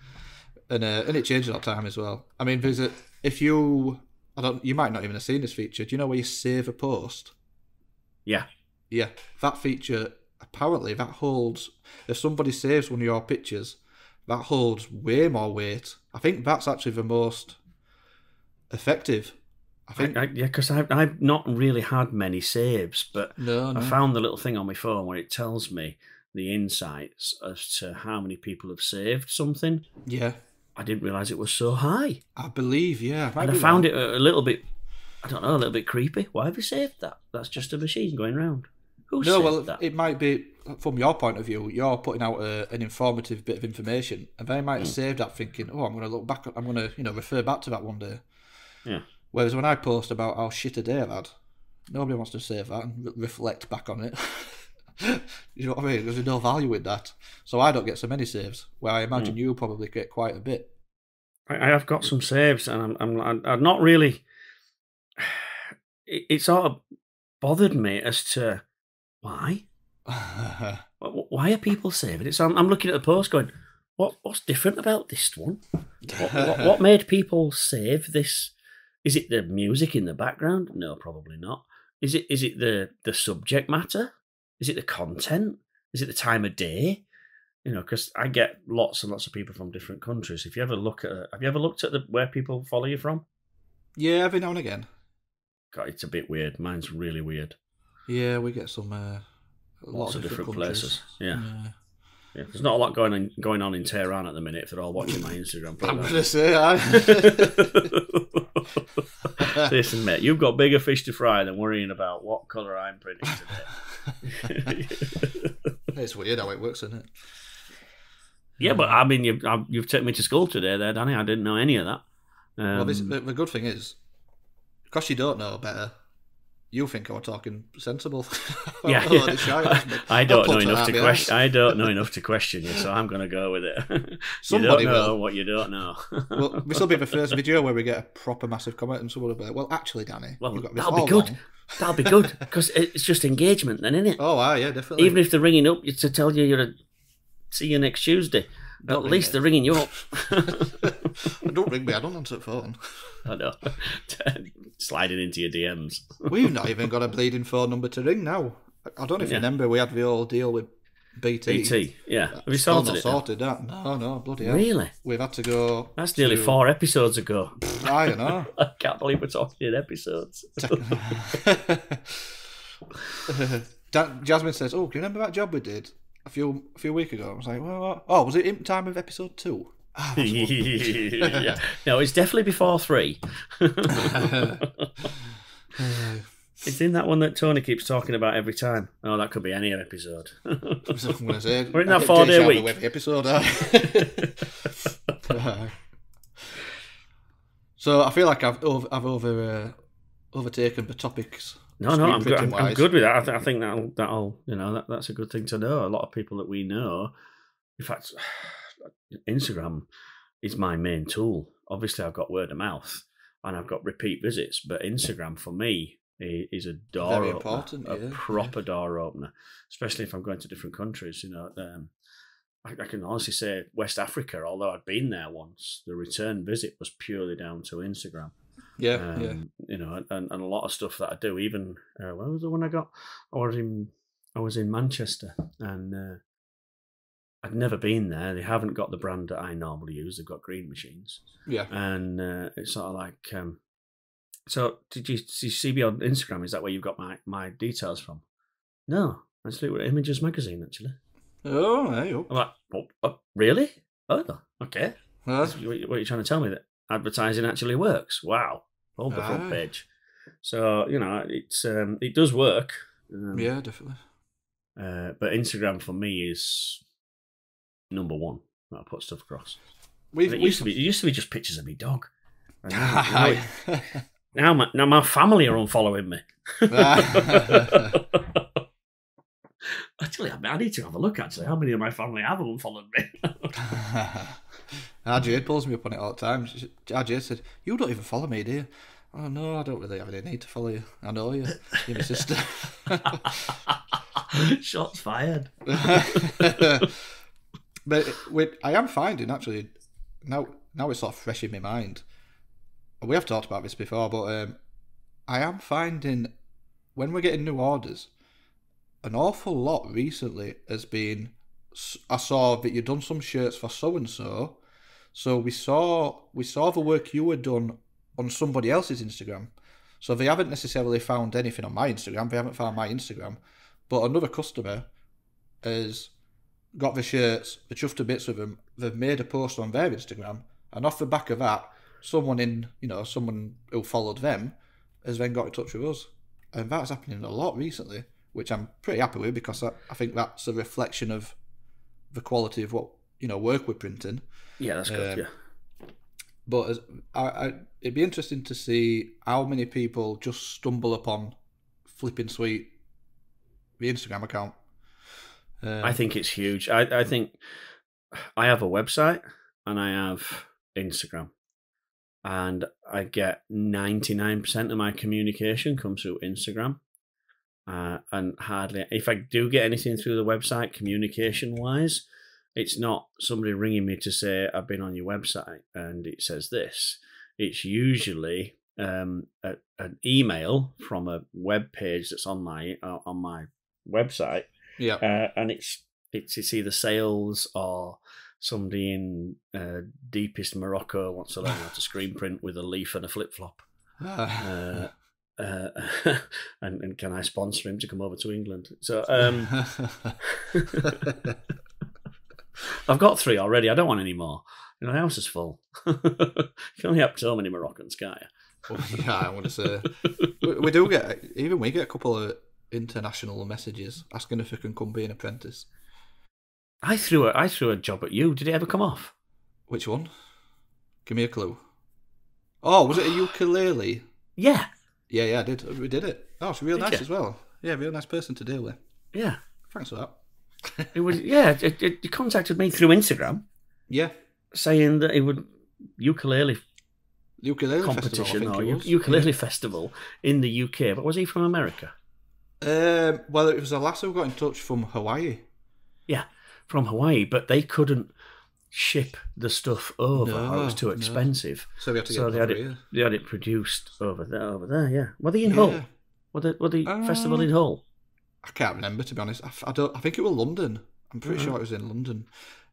And it changes all the time as well. I mean, you might not even have seen this feature. Do you know where you save a post? Yeah. Yeah. That feature, apparently, that holds, if somebody saves one of your pictures, that holds way more weight. I think that's actually the most effective. I think, because I've not really had many saves, but I found the little thing on my phone where it tells me the insights as to how many people have saved something. Yeah. I didn't realise it was so high. I believe, yeah. And I found it a little bit, a little bit creepy. Why have you saved that? That's just a machine going round. Who saved that? It might be, from your point of view, you're putting out an informative bit of information, and they might have saved that thinking, I'm going to look back, I'm going to refer back to that one day. Yeah. Whereas when I post about how shit a day I've had, nobody wants to save that and reflect back on it. You know what I mean? There's no value in that. So I don't get so many saves, where I imagine you probably get quite a bit. I have got some saves, and I'm not really... It sort of bothered me as to why. Why are people saving it? So I'm looking at the post going, what's different about this one? What made people save this? Is it the music in the background? No, probably not. Is it the subject matter? Is it the content? Is it the time of day? Because I get lots and lots of people from different countries. Have you ever looked at where people follow you from? Yeah, every now and again. God, it's a bit weird. Mine's really weird. Yeah, we get some lots of different places. Yeah. There's not a lot going on in Tehran at the minute if they're all watching my Instagram program. I'm going to say, Listen, mate, you've got bigger fish to fry than worrying about what colour I'm printing today. It's weird how it works, isn't it? Yeah, but I mean, you've taken me to school today there, Danny. I didn't know any of that. Well, the good thing is, because you don't know better, you think I'm talking sensible. Yeah. I don't know enough to question. I don't know enough to question you, so I'm going to go with it. Somebody you don't know will. what you don't know. Well, this will be the first video where we get a proper massive comment, and someone will be like, "Well, actually, Danny, well, got this that'll be good. That'll be good because it's just engagement, then, isn't it? Oh, yeah, definitely. Even if they're ringing up to tell you see you next Tuesday, at least they're ringing you up. Don't ring me. I don't answer the phone. I know. Sliding into your DMs. We've not even got a bleeding phone number to ring now. I don't know if you remember, we had the old deal with BT. BT, yeah. Have you sorted it? Sorted that? No, bloody hell. Really? We've had to go. That's nearly 4 episodes ago. I don't know. I can't believe we're talking in episodes. Jasmine says, "Oh, can you remember that job we did a few weeks ago?" I was like, "Well, oh, was it in time of episode 2?" Yeah. No, it's definitely before 3. It's in that one that Tony keeps talking about every time. Oh, that could be any episode. I'm going to say, we're in that 4-day week. Every episode. So I feel like I've overtaken the topics. No, I'm good with that. I think that'll that's a good thing to know. A lot of people that we know, in fact, Instagram is my main tool. Obviously, I've got word of mouth and I've got repeat visits, but Instagram for me is a door Very opener, important, a proper door opener, especially if I'm going to different countries. I can honestly say West Africa, although I'd been there once, the return visit was purely down to Instagram. Yeah. And a lot of stuff that I do, even where was the one I got? I was in Manchester, and I'd never been there. They haven't got the brand that I normally use. They've got green machines. Yeah. And it's sort of like, so did you see me on Instagram? Is that where you've got my details from? No, actually, we're Images Magazine, actually. Oh, hey. I'm like, oh, really? Oh, okay. What are you trying to tell me? That advertising actually works? Wow. Hold the front page. So, it does work. Yeah, definitely. But Instagram for me is number one that I put stuff across. It used to be just pictures of my dog. Now my family are unfollowing me. Actually, I need to have a look. Actually, how many of my family have unfollowed me? RJ pulls me up on it all the time. RJ said, "You don't even follow me, do you?" Oh no, I don't really have any need to follow you. I know you. You're my sister. Shots fired. But I am finding actually now it's sort of fresh in my mind. We have talked about this before, but I am finding when we're getting new orders, an awful lot recently has been. I saw that you'd done some shirts for so and so, so we saw the work you had done on somebody else's Instagram. So they haven't necessarily found anything on my Instagram. They haven't found my Instagram, but another customer has got the shirts, the chuffed to bits with them. They've made a post on their Instagram, and off the back of that, someone who followed them has then got in touch with us, and that's happening a lot recently, which I'm pretty happy with because I think that's a reflection of the quality of what work we're printing. Yeah, that's good. Yeah. But it'd be interesting to see how many people just stumble upon Flipping Sweet, the Instagram account. I think it's huge. I think I have a website and I have Instagram, and I get 99% of my communication comes through Instagram. And hardly, if I do get anything through the website communication-wise, it's not somebody ringing me to say, I've been on your website and it says this. It's usually an email from a web page that's on my website. Yeah. And it's either sales or somebody in deepest Morocco wants to learn how to screen print with a leaf and a flip-flop. And can I sponsor him to come over to England? So I've got 3 already. I don't want any more. The house is full. You can only have so many Moroccans, can't you? Well, yeah, I want to say we do get a couple of international messages asking if we can come be an apprentice. I threw a job at you. Did it ever come off? Which one? Give me a clue. Oh, was it a ukulele? Yeah. Yeah, I did. We did it. Oh, it's real nice as well. Yeah, real nice person to deal with. Yeah. Thanks for that. It was it contacted me through Instagram. Yeah. Saying that it would ukulele competition festival, or ukulele festival in the UK. But was he from America? Well, it was a lass who got in touch from Hawaii. Yeah, from Hawaii, but they couldn't ship the stuff over. It was too expensive. So we had to get they had it produced over there. Yeah. Were they in Hull? Were the festival in Hull? I can't remember, to be honest. I think it was London. I'm pretty sure it was in London.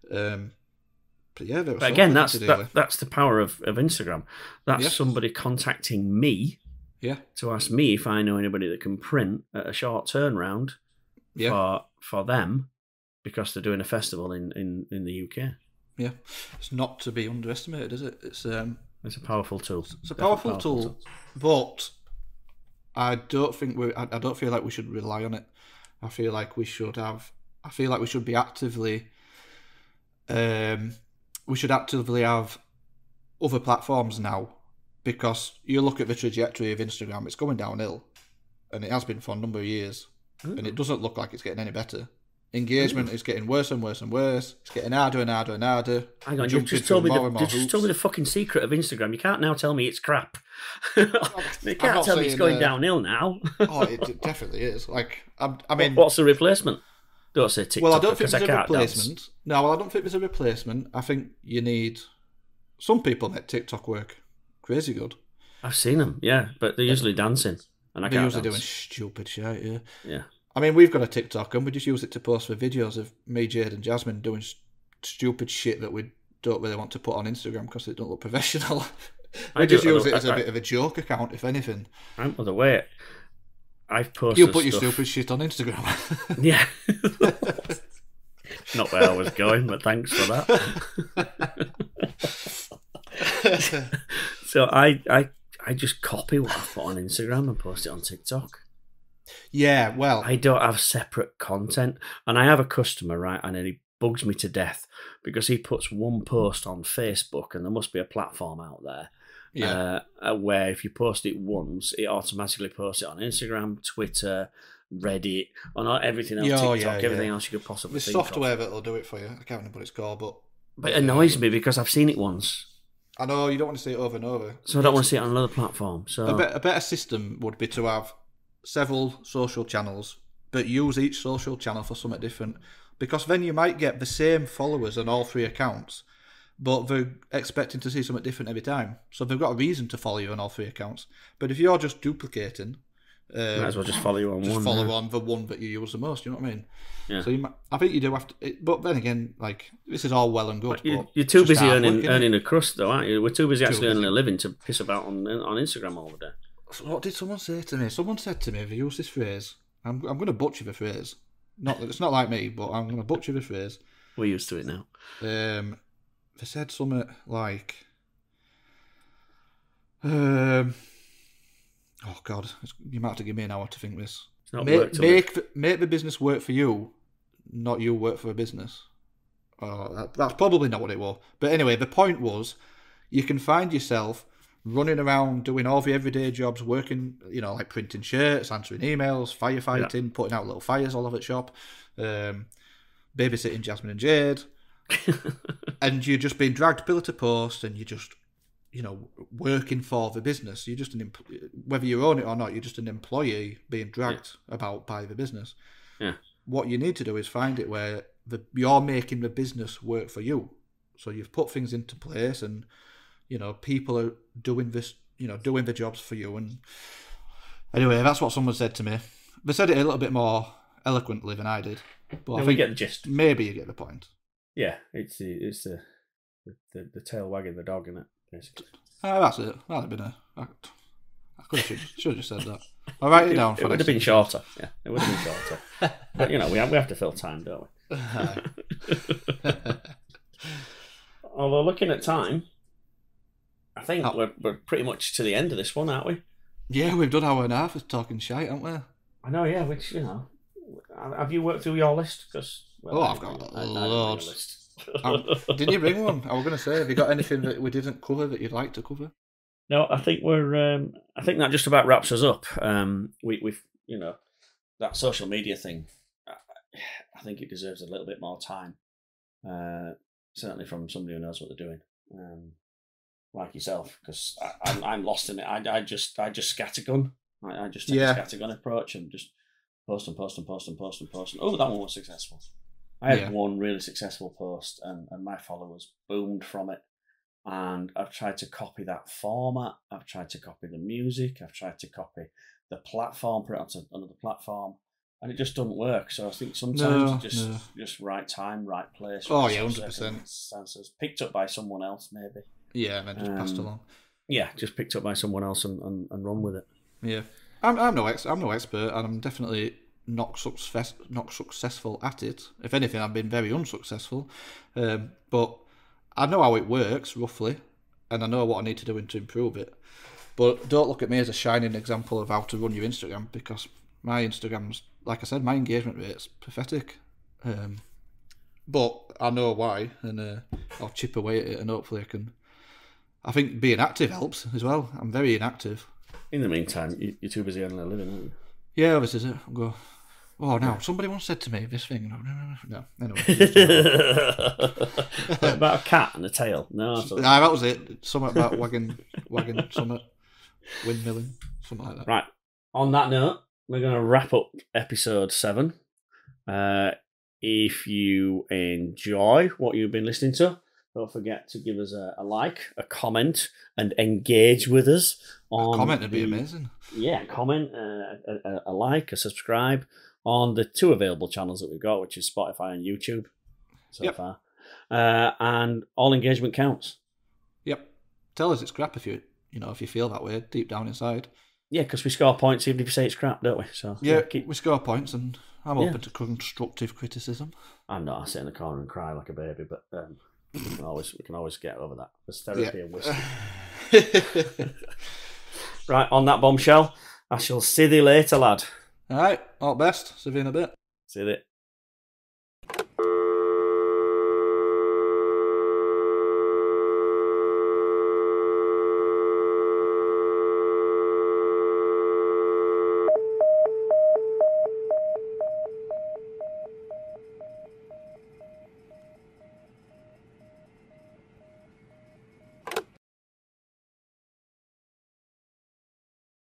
But yeah, but again, that's the power of Instagram. That's somebody contacting me. Yeah. To ask me if I know anybody that can print at a short turnaround. Yeah. For them, because they're doing a festival in the UK. Yeah, it's not to be underestimated, is it? It's a powerful tool. It's a powerful tool, but I don't think I don't feel like we should rely on it. I feel like we should be actively. We should actively have other platforms now, because you look at the trajectory of Instagram, it's going downhill, and it has been for a number of years, and it doesn't look like it's getting any better. Engagement is getting worse and worse and worse. It's getting harder and harder and harder. Hang on, you just told me the fucking secret of Instagram. You can't now tell me it's crap. You can't tell me it's going downhill now. Oh, it definitely is. Like, I mean, what's the replacement? Don't say TikTok. Well, I don't think there's a replacement. No, well, I don't think there's a replacement. I think you need. Some people make TikTok work crazy good. I've seen them, yeah, but they're usually dancing, and they're usually doing stupid shit. Yeah. Yeah. I mean, we've got a TikTok, and we just use it to post for videos of me, Jade, and Jasmine doing stupid shit that we don't really want to put on Instagram because it don't look professional. I just use it as a bit of a joke account, if anything. I'm the way. I've posted. You put your stupid shit on Instagram. Yeah. Not where I was going, but thanks for that. So I just copy what I put on Instagram and post it on TikTok. Yeah, well, I don't have separate content, and I have a customer, right, and he bugs me to death because he puts one post on Facebook, and there must be a platform out there. Yeah. Where if you post it once, it automatically posts it on Instagram, Twitter, Reddit, on everything else, TikTok, everything else you could possibly think of. There's software that'll do it for you. I can't remember what it's called, but it annoys me because I've seen it once. I know, you don't want to see it over and over. So I don't want to see it on another platform. So a better system would be to have several social channels, but use each social channel for something different. Because then you might get the same followers on all three accounts, but they're expecting to see something different every time. So they've got a reason to follow you on all three accounts. But if you're just duplicating, might as well just follow you on one. Just follow on the one that you use the most. You know what I mean? Yeah. So I think you do have to. But then again, like, this is all well and good. You're too busy earning a crust, though, aren't you? We're too busy earning a living to piss about on Instagram all the day. So what did someone say to me? Someone said to me, if you use this phrase, I'm going to butcher the phrase. It's not like me, but I'm going to butcher the phrase. We're used to it now. They said something like, oh God, you might have to give me an hour to think this. Make the business work for you, not you work for a business. Oh, that's probably not what it was. But anyway, the point was, you can find yourself running around doing all the everyday jobs, working, like printing shirts, answering emails, firefighting, putting out little fires all over the shop, babysitting Jasmine and Jade, and you're just being dragged pillar to post, and you're just, working for the business. You're just whether you own it or not, you're just an employee being dragged about by the business. Yeah. What you need to do is find it where you're making the business work for you. So you've put things into place, and people are doing this, doing the jobs for you. And anyway, that's what someone said to me. They said it a little bit more eloquently than I did, but I think we get the gist. Maybe you get the point. Yeah, it's the tail wagging the dog, isn't it? Basically. That's it. That'd have been I should have just said that. I'll write it down. It would have been shorter. Yeah, it would have been shorter. But we have to fill time, don't we? Although looking at time, I think we're pretty much to the end of this one, aren't we? Yeah, we've done hour and a half of talking shite, haven't we? I know, yeah. Which have you worked through your list? Because I've got loads. Didn't you bring one? I was going to say, have you got anything that we didn't cover that you'd like to cover? No, I think I think that just about wraps us up. We've that social media thing. I think it deserves a little bit more time. Certainly from somebody who knows what they're doing, like yourself. Because I'm lost in it. I just scattergun. I just take a scattergun approach and just post. Oh, that one was successful. I had one really successful post, and my followers boomed from it. And I've tried to copy that format. I've tried to copy the music. I've tried to copy the platform, put it onto another platform, and it just doesn't work. So I think sometimes just right time, right place. Oh yeah, 100%. Picked up by someone else, maybe. Yeah, and then just passed along. Yeah, just picked up by someone else and run with it. Yeah, I'm no expert, and I'm definitely not successful at it. If anything, I've been very unsuccessful. But I know how it works roughly, and I know what I need to do to improve it. But don't look at me as a shining example of how to run your Instagram, because my Instagram's, like I said, my engagement rate's pathetic. But I know why, and I'll chip away at it, and hopefully I can. I think being active helps as well. I'm very inactive. In the meantime, you're too busy earning a living, aren't you? Yeah, this is it. I'll go. Oh, now somebody once said to me this thing. No. Anyway. About a cat and a tail. No, that was it. Something about wagging, something, windmilling, something like that. Right. On that note, we're going to wrap up episode 7. If you enjoy what you've been listening to, don't forget to give us a like, a comment, and engage with us. A comment would be amazing. Yeah, comment, a like, a subscribe on the 2 available channels that we've got, which is Spotify and YouTube so far. And all engagement counts. Yep. Tell us it's crap if you feel that way deep down inside. Yeah, because we score points even if you say it's crap, don't we? So we score points, and I'm open to constructive criticism. I'm not. I sit in the corner and cry like a baby, but we can always get over that. There's therapy and whiskey. Right, on that bombshell, I shall see thee later, lad. All right, all the best. See you in a bit. See you.